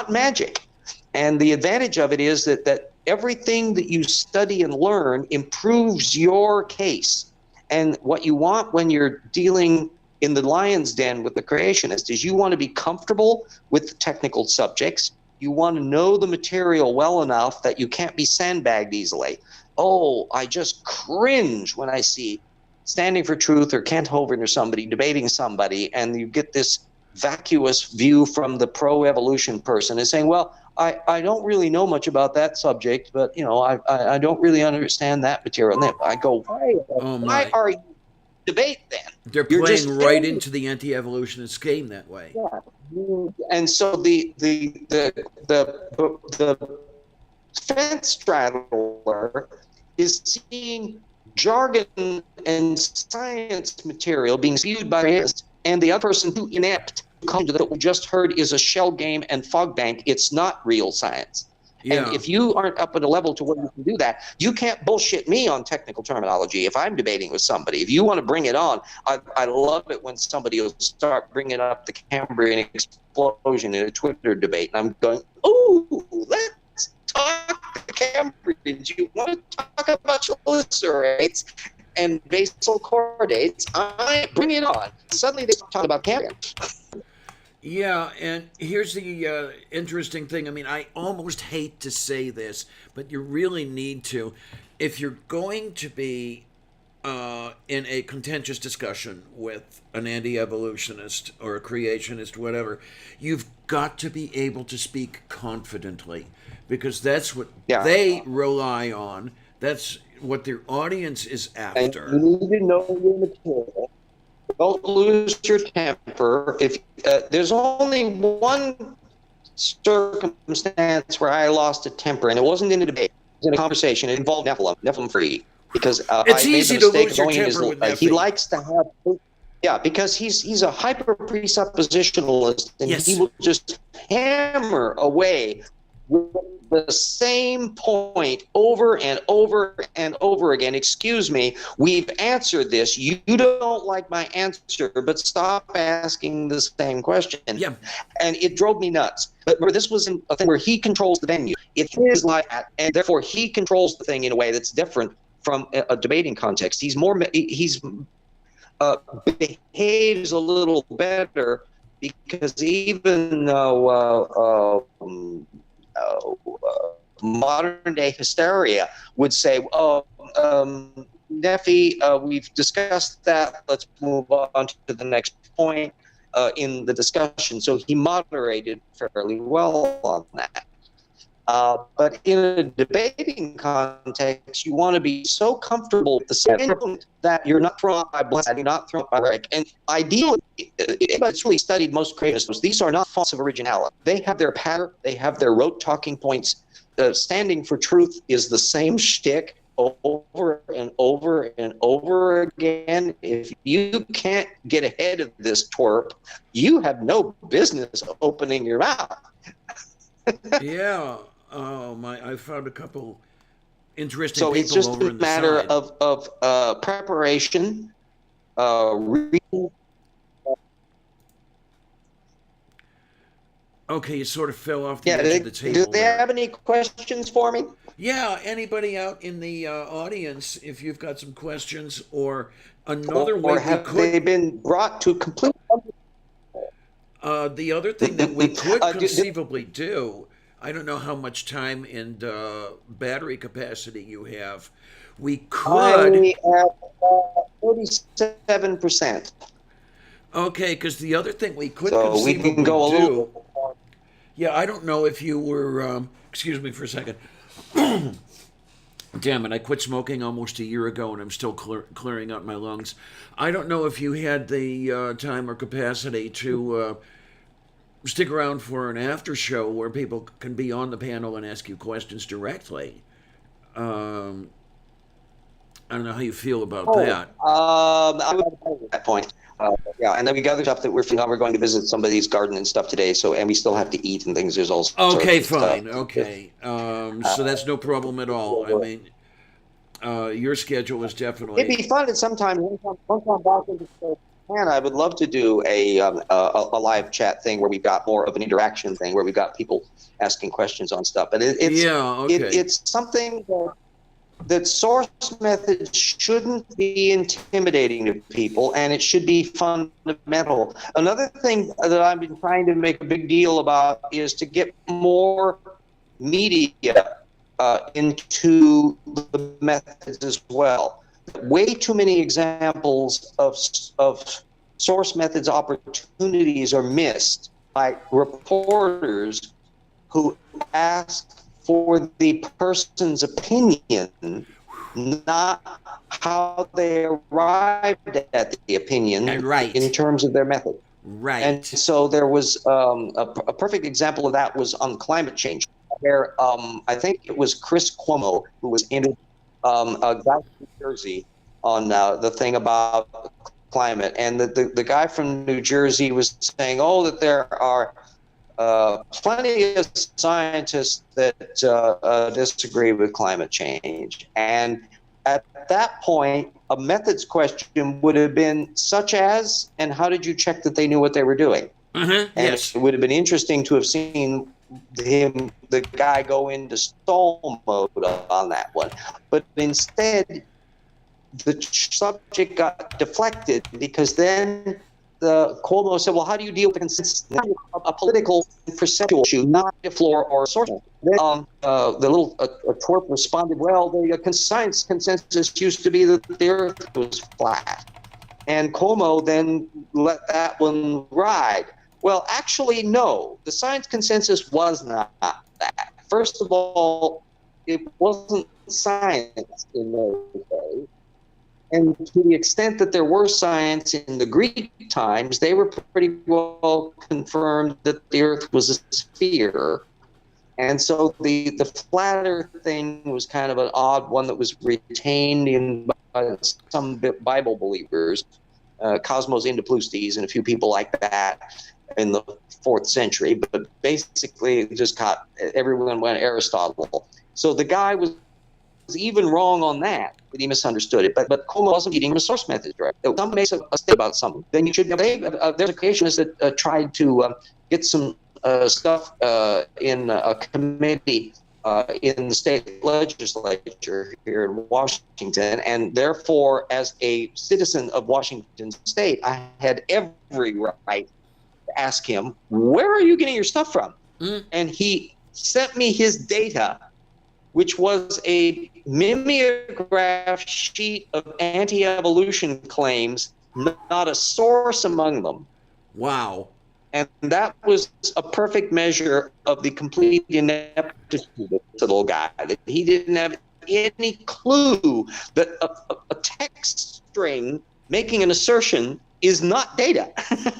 magic, and the advantage of it is that everything that you study and learn improves your case. And what you want when you're dealing in the lion's den with the creationist is you want to be comfortable with the technical subjects. You want to know the material well enough that you can't be sandbagged easily. Oh, I just cringe when I see Standing for Truth or Kent Hovind or somebody debating somebody, and you get this vacuous view from the pro-evolution person and saying, well, I don't really know much about that subject, but I don't really understand that material. And then I go, why are you debate then?
They're playing right into the anti-evolutionist game that way.
Yeah. And so the fence straddler is seeing jargon and science material being spewed by his, and the other person too inept that we just heard is a shell game and fog bank. It's not real science. Yeah. And if you aren't up at a level to where you can do that, you can't bullshit me on technical terminology if I'm debating with somebody. If you want to bring it on, I love it when somebody will start bringing up the Cambrian explosion in a Twitter debate. And I'm going, ooh, let's talk the Cambrians. You want to talk about chelicerates and basal chordates? Bring it on. Suddenly they talk about Cambrian.
Yeah, and here's the interesting thing. I mean, I almost hate to say this, but you really need to. If you're going to be in a contentious discussion with an anti-evolutionist or a creationist, whatever, you've got to be able to speak confidently, because that's what they rely on. That's what their audience is after.
And you need to know your material. Don't lose your temper. If there's only one circumstance where I lost a temper, and it wasn't in a debate, it was in a conversation. It involved Nephilim free, because
it's
I
easy
made the
to
mistake
lose
of
your
going in
temper with Nephi.
he likes to have, because he's a hyper presuppositionalist, and he will just hammer away with the same point over and over and over again. Excuse me, we've answered this. You don't like my answer, but stop asking the same question. Yeah. And it drove me nuts. But this was a thing where he controls the venue. It's his life, and therefore he controls the thing in a way that's different from a debating context. He's behaves a little better, because even though modern day hysteria would say, Nephi, we've discussed that, let's move on to the next point in the discussion. So he moderated fairly well on that. But in a debating context, you want to be so comfortable with the same that you're not thrown out by blessing, you're not thrown out by rhetoric. And ideally, anybody's really studied most creationists, these are not fonts of originality. They have their pattern, they have their rote talking points. Standing for Truth is the same shtick over and over and over again. If you can't get ahead of this twerp, you have no business opening your mouth.
Yeah. Oh my! I found a couple interesting
so
people
it's just
over
a
in the
matter
side.
of preparation, reading.
Okay, you sort of fell off the edge of the table.
Do they have any questions for me?
Yeah, anybody out in the audience, if you've got some questions, or another way
or have they been brought to complete?
The other thing that we could conceivably do, I don't know how much time and battery capacity you have. We could.
I have 47%.
Okay, because the other thing we could
so
conceivably
we can go a
do
little.
Yeah, I don't know if you were. Excuse me for a second. Damn it! I quit smoking almost a year ago, and I'm still clearing out my lungs. I don't know if you had the time or capacity to stick around for an after show where people can be on the panel and ask you questions directly. Um, I don't know how you feel about
Oh,
that.
I would at that point. Yeah, and then we got other stuff that we're going to visit somebody's garden and stuff today. So, and we still have to eat and things. There's all sorts
Okay,
of stuff.
fine. Okay. So that's no problem at all. I mean, your schedule is
It'd
definitely.
be fun at some time. Once I'm back into Japan, I would love to do a live chat thing where we've got more of an interaction thing where we've got people asking questions on stuff. But
Yeah, okay.
it's something that source methods shouldn't be intimidating to people, and it should be fundamental. Another thing that I've been trying to make a big deal about is to get more media into the methods as well. Way too many examples of source methods opportunities are missed by reporters who ask for the person's opinion, not how they arrived at the opinion
Right.
in terms of their method.
Right.
And so there was a perfect example of that was on climate change, where I think it was Chris Cuomo who was interviewing a guy from New Jersey on the thing about climate. And the guy from New Jersey was saying, oh, that there are plenty of scientists that disagree with climate change. And at that point, a methods question would have been such as, and how did you check that they knew what they were doing? And
yes.
it would have been interesting to have seen the guy go into stall mode on that one. But instead, the subject got deflected because then the Cuomo said, well, how do you deal with the consensus? A political perceptual issue, not a floor or a source. Then the little twerp responded, well, the science consensus used to be that the earth was flat. And Cuomo then let that one ride. Well, actually, no. The science consensus was not that. First of all, it wasn't science in those days. And to the extent that there were science in the Greek times, they were pretty well confirmed that the Earth was a sphere. And so the flat Earth thing was kind of an odd one that was retained in by some Bible believers, Cosmos Indopleustes and a few people like that in the 4th century. But basically, it just got everyone went Aristotle. So the guy was even wrong on that he misunderstood it. But Cuomo wasn't eating the source methods, right? If someone makes a statement about something, then you should say, there's a creationist that tried to get some stuff in a committee in the state legislature here in Washington, and therefore, as a citizen of Washington State, I had every right to ask him, where are you getting your stuff from? And he sent me his data, which was a mimeograph sheet of anti-evolution claims, not a source among them.
Wow.
And that was a perfect measure of the complete ineptitude of this little guy, that he didn't have any clue that a text string making an assertion is not data.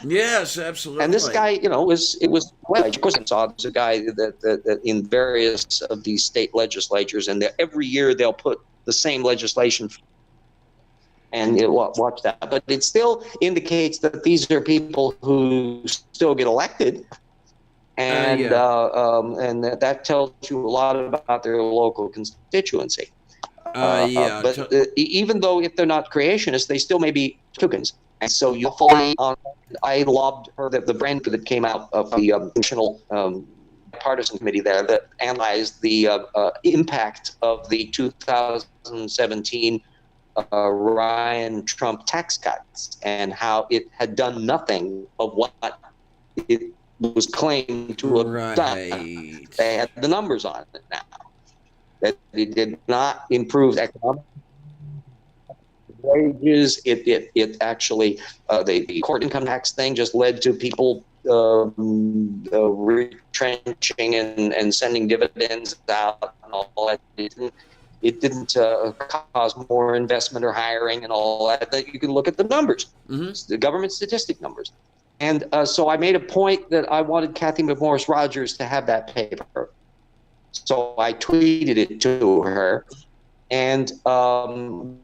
Yes, absolutely.
And this guy, well, of course, I saw there's a guy that in various of these state legislatures, and every year they'll put the same legislation, and watch that. But it still indicates that these are people who still get elected, and and that tells you a lot about their local constituency. But even though if they're not creationists, they still may be tokens. And so you fully, I lobbed her the brand that came out of the National Partisan Committee there that analyzed the impact of the 2017 Ryan Trump tax cuts and how it had done nothing of what it was claimed to have done. They had the numbers on it now. That it did not improve economic wages. It actually, the court income tax thing just led to people retrenching and sending dividends out and all that. It didn't cause more investment or hiring and all that. You can look at the numbers, the government statistic numbers. And so I made a point that I wanted Kathy McMorris Rodgers to have that paper. So I tweeted it to her. And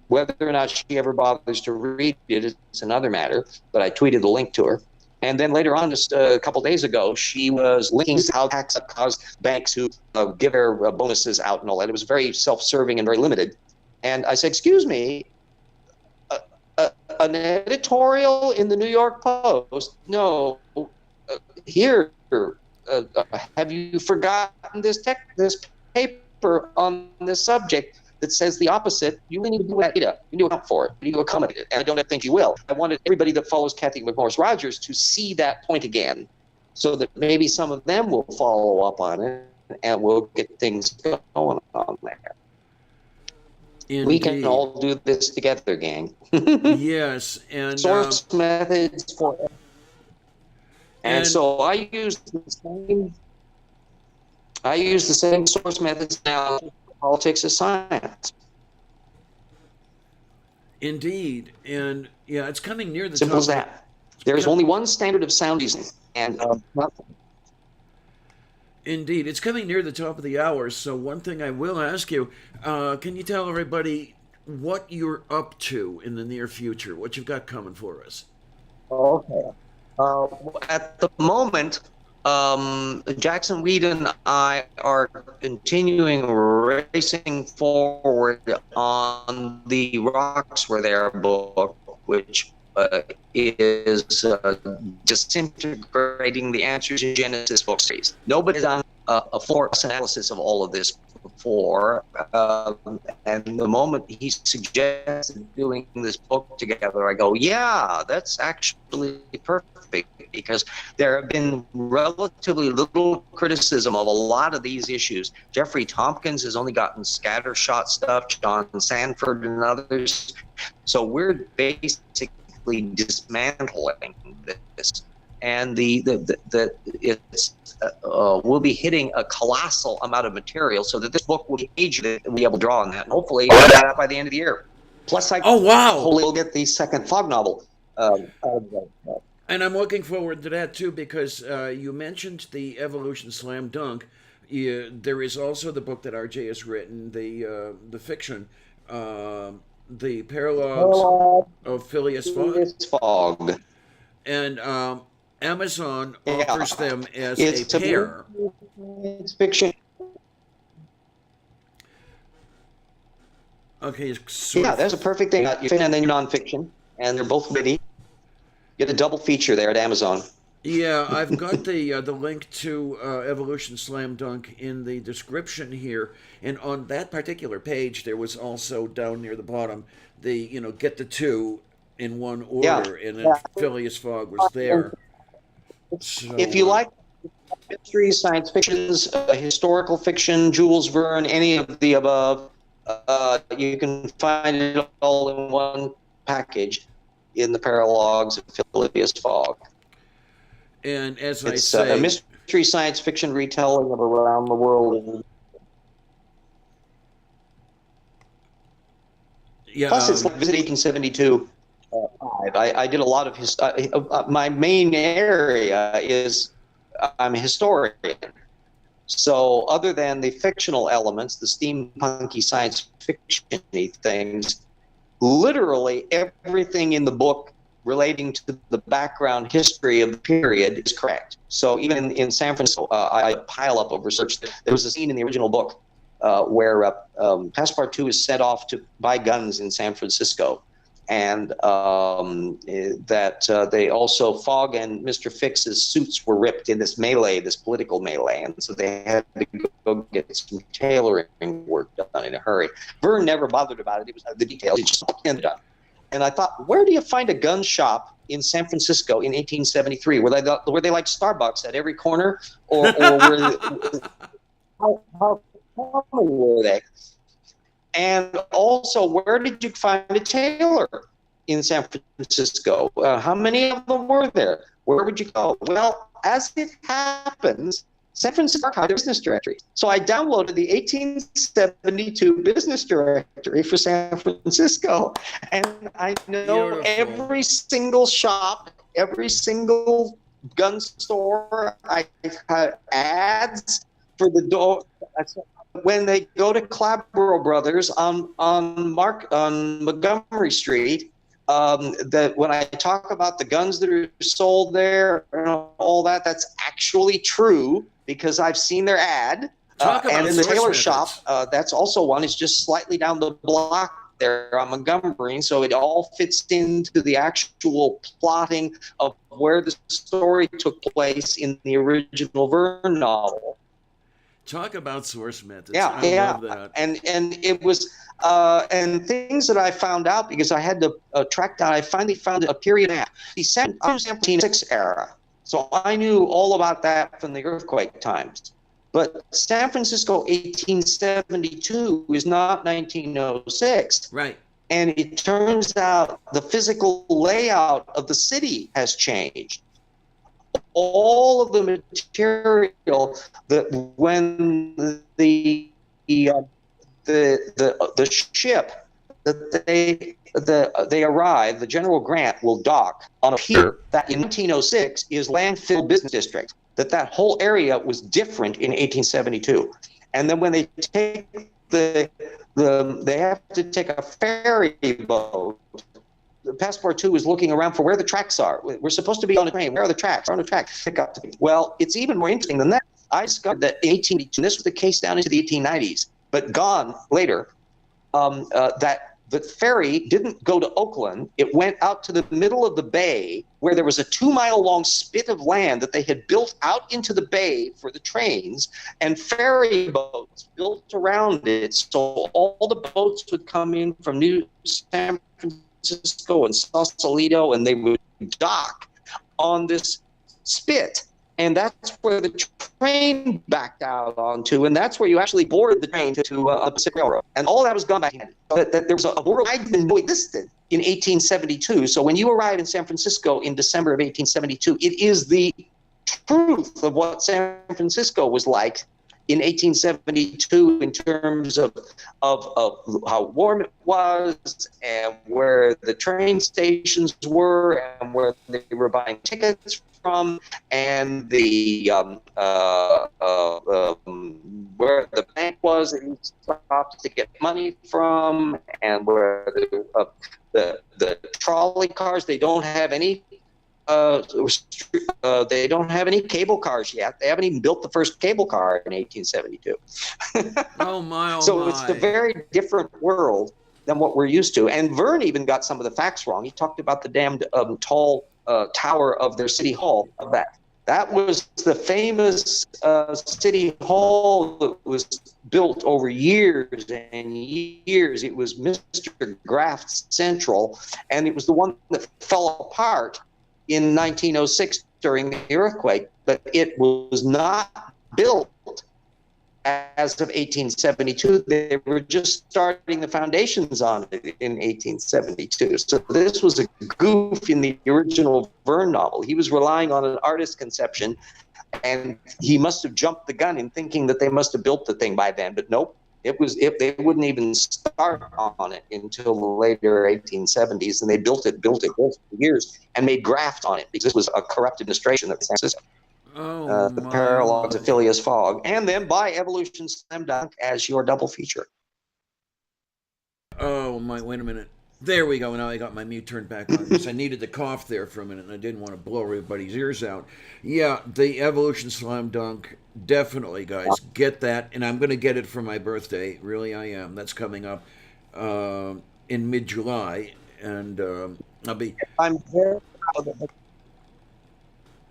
whether or not she ever bothers to read it is another matter. But I tweeted the link to her. And then later on, just a couple days ago, she was linking how tax caused banks who give their bonuses out and all that. It was very self-serving and very limited. And I said, excuse me, an editorial in the New York Post? No. Here, have you forgotten this paper on this subject that says the opposite? You need to do that data. You need to account for it. You need to accommodate it. And I don't think you will. I wanted everybody that follows Kathy McMorris Rodgers to see that point again, so that maybe some of them will follow up on it and we'll get things going on there. Indeed. We can all do this together, gang.
Yes, and
source methods for. And so I use the same source methods now. Politics is science.
Indeed, and yeah, it's coming near the
simple
top.
As that. There's only one standard of sound reasoning, and nothing.
Indeed, it's coming near the top of the hour. So one thing I will ask you: can you tell everybody what you're up to in the near future? What you've got coming for us?
Okay. At the moment, Jackson Weed and I are continuing racing forward on the Rocks Were There book, which is disintegrating the Answers in Genesis book series. Nobody's done a full analysis of all of this before, and the moment he suggested doing this book together, I go, yeah, that's actually perfect, because there have been relatively little criticism of a lot of these issues. Jeffrey Tompkins has only gotten scattershot stuff, John Sanford and others. So we're basically dismantling this, and we'll be hitting a colossal amount of material, so that this book will be able to draw on that, and hopefully get that out by the end of the year. Plus, hopefully we'll get the second Fogg novel.
And I'm looking forward to that too, because you mentioned the Evolution Slam Dunk. There is also the book that RJ has written, the fiction, the Paralogs of Phileas
Fogg.
And Amazon offers them as a pair.
It's fiction.
Okay.
That's a perfect thing. You fiction and then nonfiction, and they're both witty. Get a double feature there at Amazon.
Yeah, I've got the link to Evolution Slam Dunk in the description here, and on that particular page, there was also down near the bottom the get the two in one order, and then Phileas Fogg was there. So,
if you like mystery, science fictions, historical fiction, Jules Verne, any of the above, you can find it all in one package in the Paralogs of Phileas Fogg.
And as
it's
I say,
a mystery science fiction retelling of around the world.
Yeah.
Plus, it's like Visit 1872. I did a lot of my main area is I'm a historian. So other than the fictional elements, the steampunky science fiction-y things, literally everything in the book relating to the background history of the period is correct. So even in San Francisco, I pile up of research. There was a scene in the original book where Passepartout is set off to buy guns in San Francisco. And that they also, Fogg and Mr. Fix's suits were ripped in this melee, this political melee. And so they had to go get some tailoring work done in a hurry. Verne never bothered about it. It was the details. It just ended up. And I thought, where do you find a gun shop in San Francisco in 1873? Were they like Starbucks at every corner? Or how common were they? And also, where did you find a tailor in San Francisco? How many of them were there? Where would you go? Well, as it happens, San Francisco had a business directory. So I downloaded the 1872 business directory for San Francisco, and I know every single shop, every single gun store. I had ads for the door. When they go to Clabro Brothers on Montgomery Street, that when I talk about the guns that are sold there and all that, that's actually true because I've seen their ad. And in the tailor shop, that's also one. It's just slightly down the block there on Montgomery, so it all fits into the actual plotting of where the story took place in the original Verne novel.
Talk about source methods.
Yeah,
I love that.
And it was and things that I found out because I had to track down. I finally found a period after the 1706 era, so I knew all about that from the earthquake times. But San Francisco 1872 is not 1906.
Right.
And it turns out the physical layout of the city has changed. All of the material that when the ship that they arrive, the General Grant will dock on a pier that in 1906 is landfill business district. That whole area was different in 1872, and then when they take they have to take a ferry boat. The Passport 2 is looking around for where the tracks are. We're supposed to be on a train. Where are the tracks? We're on a track. Pick up. Well, it's even more interesting than that. I discovered that in 1882, and this was the case down into the 1890s, but gone later, that the ferry didn't go to Oakland. It went out to the middle of the bay where there was a 2-mile-long spit of land that they had built out into the bay for the trains, and ferry boats built around it. So all the boats would come in from New San Francisco and Sausalito, and they would dock on this spit. And that's where the train backed out onto, and that's where you actually boarded the train to the Pacific Railroad. And all that was gone back in. That there was a world I didn't know existed in 1872. So when you arrive in San Francisco in December of 1872, it is the truth of what San Francisco was like in 1872 in terms of how warm it was and where the train stations were and where they were buying tickets from, and the where the bank was that you stopped to get money from, and where the trolley cars, they don't have any they don't have any cable cars yet. They haven't even built the first cable car in 1872.
Oh my!
So it's a very different world than what we're used to. And Verne even got some of the facts wrong. He talked about the damned tall tower of their city hall. Of that was the famous city hall that was built over years and years. It was Mr. Graft's Central, and it was the one that fell apart in 1906 during the earthquake, but it was not built as of 1872. They were just starting the foundations on it in 1872. So this was a goof in the original Verne novel. He was relying on an artist's conception, and he must have jumped the gun in thinking that they must have built the thing by then, but nope. They wouldn't even start on it until the later 1870s, and they built it for years and made graft on it because this was a corrupt administration of San Francisco. The Paralogs of Phileas Fogg, and then by Evolution Slam Dunk as your double feature.
Oh my! Wait a minute. There we go. Now I got my mute turned back on because I needed to cough there for a minute, and I didn't want to blow everybody's ears out. Yeah, the Evolution Slam Dunk, definitely, guys, get that, and I'm going to get it for my birthday. Really, I am. That's coming up in mid-July, and I'll be.
I'm very proud of it.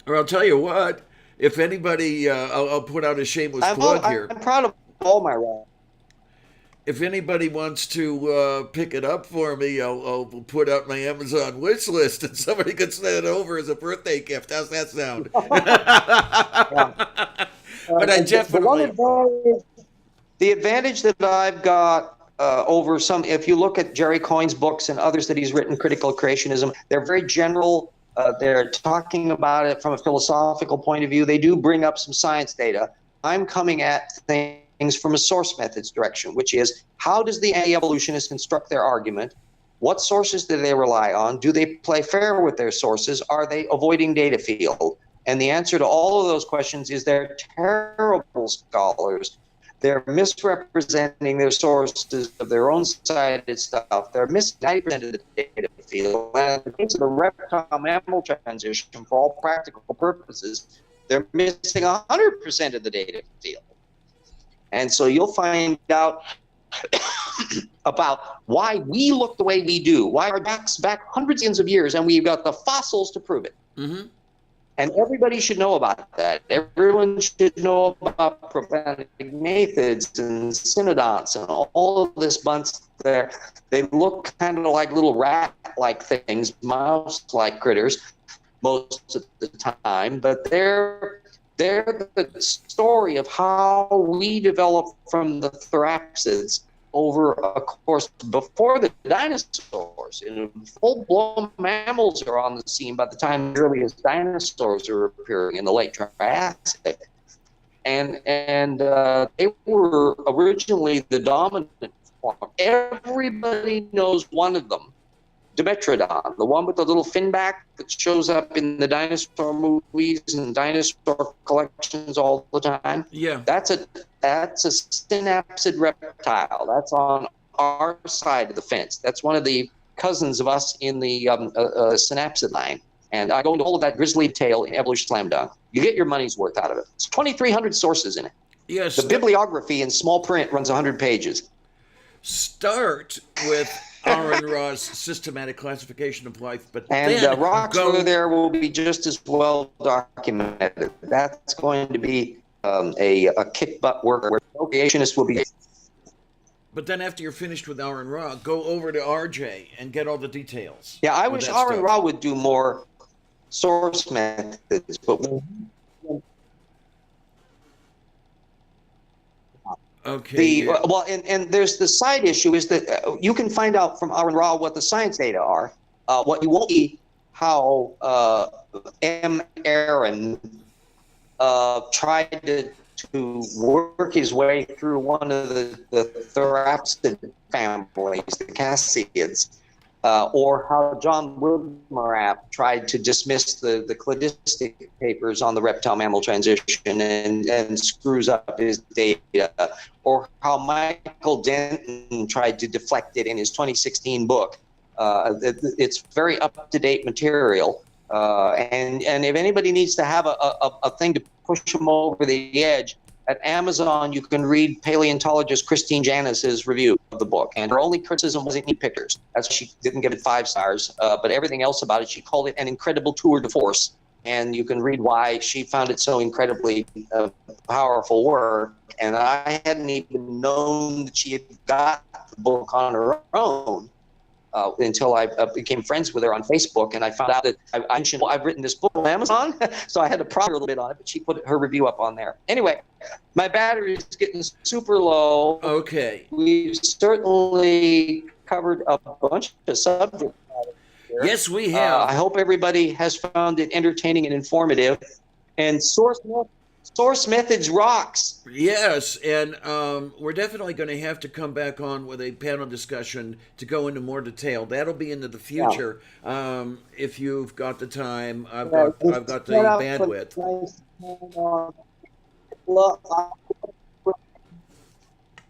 Or I'll tell you what. If anybody, I'll put out a shameless plug here.
I'm proud of all my rounds.
If anybody wants to pick it up for me, I'll put out my Amazon wish list, and somebody could send it over as a birthday gift. How's that sound? But I definitely.
The advantage that I've got over some. If you look at Jerry Coyne's books and others that he's written, critical creationism, they're very general. They're talking about it from a philosophical point of view. They do bring up some science data. I'm coming at things from a source methods direction, which is how does the anti-evolutionist construct their argument? What sources do they rely on? Do they play fair with their sources? Are they avoiding data field? And the answer to all of those questions is they're terrible scholars. They're misrepresenting their sources of their own cited stuff. They're missing 90% of the data field. And in the case of the reptile mammal transition, for all practical purposes, they're missing 100% of the data field. And so you'll find out about why we look the way we do, why our backs back hundreds of years, and we've got the fossils to prove it. Mm-hmm. And everybody should know about that. Everyone should know about propagnathids and cynodonts and all of this bunch there. They look kind of like little rat-like things, mouse-like critters most of the time, but they're the story of how we developed from the therapsids over a course before the dinosaurs. And full-blown mammals are on the scene by the time the earliest dinosaurs are appearing in the late Triassic. And they were originally the dominant form. Everybody knows one of them, Dimetrodon, the one with the little fin back that shows up in the dinosaur movies and dinosaur collections all the time. Yeah, that's a synapsid reptile. That's on our side of the fence. That's one of the cousins of us in the synapsid line. And I go into all of that grisly tale in Evolution Slam Dunk. You get your money's worth out of it. It's 2,300 sources in it. Yes. The bibliography in small print runs 100 pages.
Start with Aaron Ra's systematic classification of life, but
and
then
rocks over there will be just as well documented. That's going to be a kick butt work where creationists will be.
But then after you're finished with Aaron Ra, go over to RJ and get all the details.
Yeah, I wish Aaron Ra would do more source methods, but.
Okay.
And there's the side issue is that you can find out from Aaron Ra what the science data are. What you won't see how M. Aaron tried to work his way through one of the therapsid families, the Cassiids, or how John Woodmarapp tried to dismiss the cladistic papers on the reptile mammal transition and screws up his data, or how Michael Denton tried to deflect it in his 2016 book. It's very up-to-date material. And if anybody needs to have a thing to push them over the edge, at Amazon, you can read paleontologist Christine Janis's review of the book. And her only criticism was it needed pictures. That's why she didn't give it 5 stars. But everything else about it, she called it an incredible tour de force. And you can read why she found it so incredibly powerful work. And I hadn't even known that she had got the book on her own. Until I became friends with her on Facebook, and I found out that I mentioned, I've written this book on Amazon, so I had to prod her a little bit on it, but she put her review up on there. Anyway, my battery is getting super low.
Okay.
We've certainly covered a bunch of subjects here.
Yes, we have.
I hope everybody has found it entertaining and informative. And source methods rocks.
Yes, and we're definitely going to have to come back on with a panel discussion to go into more detail. That'll be into the future. Yeah. If you've got the time, I've got the bandwidth.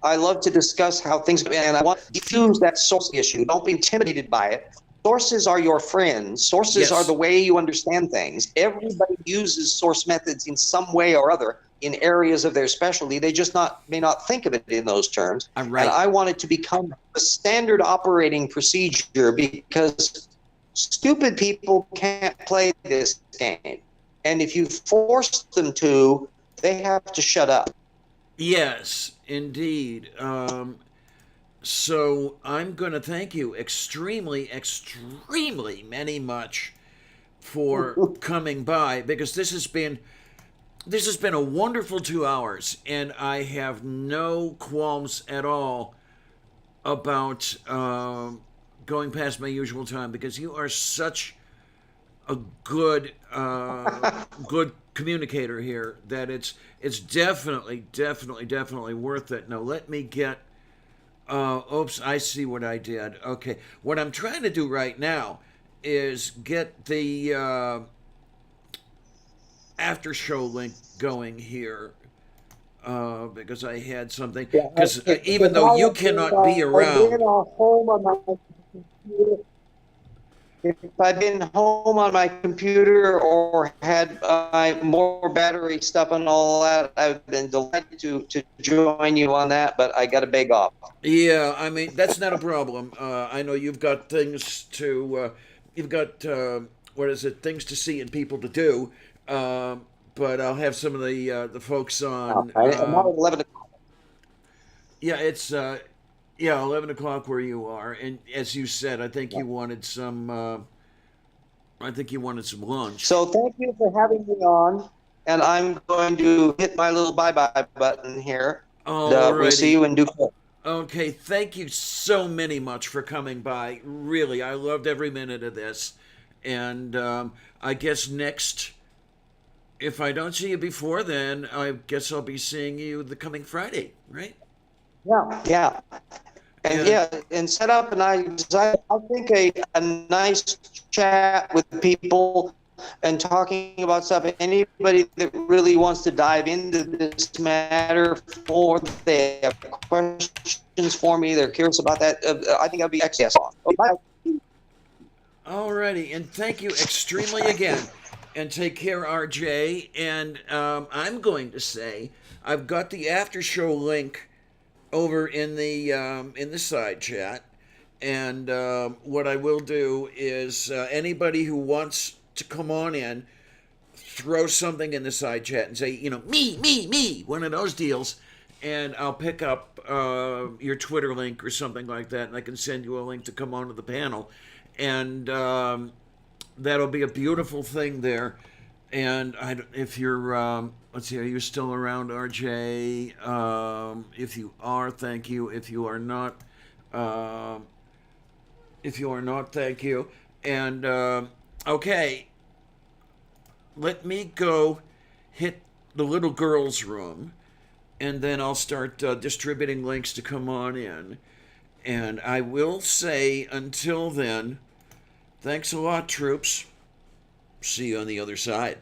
I love to discuss how things, and I want to diffuse that source issue. Don't be intimidated by it. Sources are your friends. Sources are the way you understand things. Everybody uses source methods in some way or other in areas of their specialty. They just may not think of it in those terms.
Right.
And I want it to become the standard operating procedure because stupid people can't play this game. And if you force them to, they have to shut up.
Yes, indeed. So I'm going to thank you extremely much for coming by, because this has been a wonderful 2 hours, and I have no qualms at all about going past my usual time because you are such a good communicator here that it's definitely worth it. Now let me get. Oops, I see what I did. Okay, what I'm trying to do right now is get the after show link going here because I had something.
Yeah,
Because even
because
though you
I've been,
cannot be
I've been
around,
home on my computer.
If I've been home on my computer or had my more battery stuff and all that, I've been delighted to join you on that, but I got to beg off.
yeah, I mean that's not a problem. I know you've got things to, you've got what is it, things to see and people to do. But I'll have some of the folks on.
I'm not at 11 o'clock.
Yeah, it's yeah 11 o'clock where you are, and as you said, I think you wanted some. I think you wanted some lunch.
So thank you for having me on, and I'm going to hit my little bye-bye button here. We'll see
Alrighty.
you in due course.
Okay, thank you so many much for coming by. Really, I loved every minute of this, and I guess next. If I don't see you before then, I guess I'll be seeing you the coming Friday, right?
Yeah.
Yeah. And
And
yeah, and set up I think a nice chat with people and talking about stuff. Anybody that really wants to dive into this matter, or they have questions for me, they're curious about that. I think I'll be excellent. Bye.
alrighty, and thank you extremely again. And take care, RJ. And I'm going to say I've got the after show link over in the side chat. And what I will do is anybody who wants to come on in, throw something in the side chat and say, me, one of those deals, and I'll pick up your Twitter link or something like that, and I can send you a link to come onto the panel, and that'll be a beautiful thing there. And if you're, let's see, are you still around, RJ? If you are, thank you. If you are not, thank you. And okay, let me go hit the little girl's room, and then I'll start distributing links to come on in. And I will say until then, thanks a lot, troops. See you on the other side.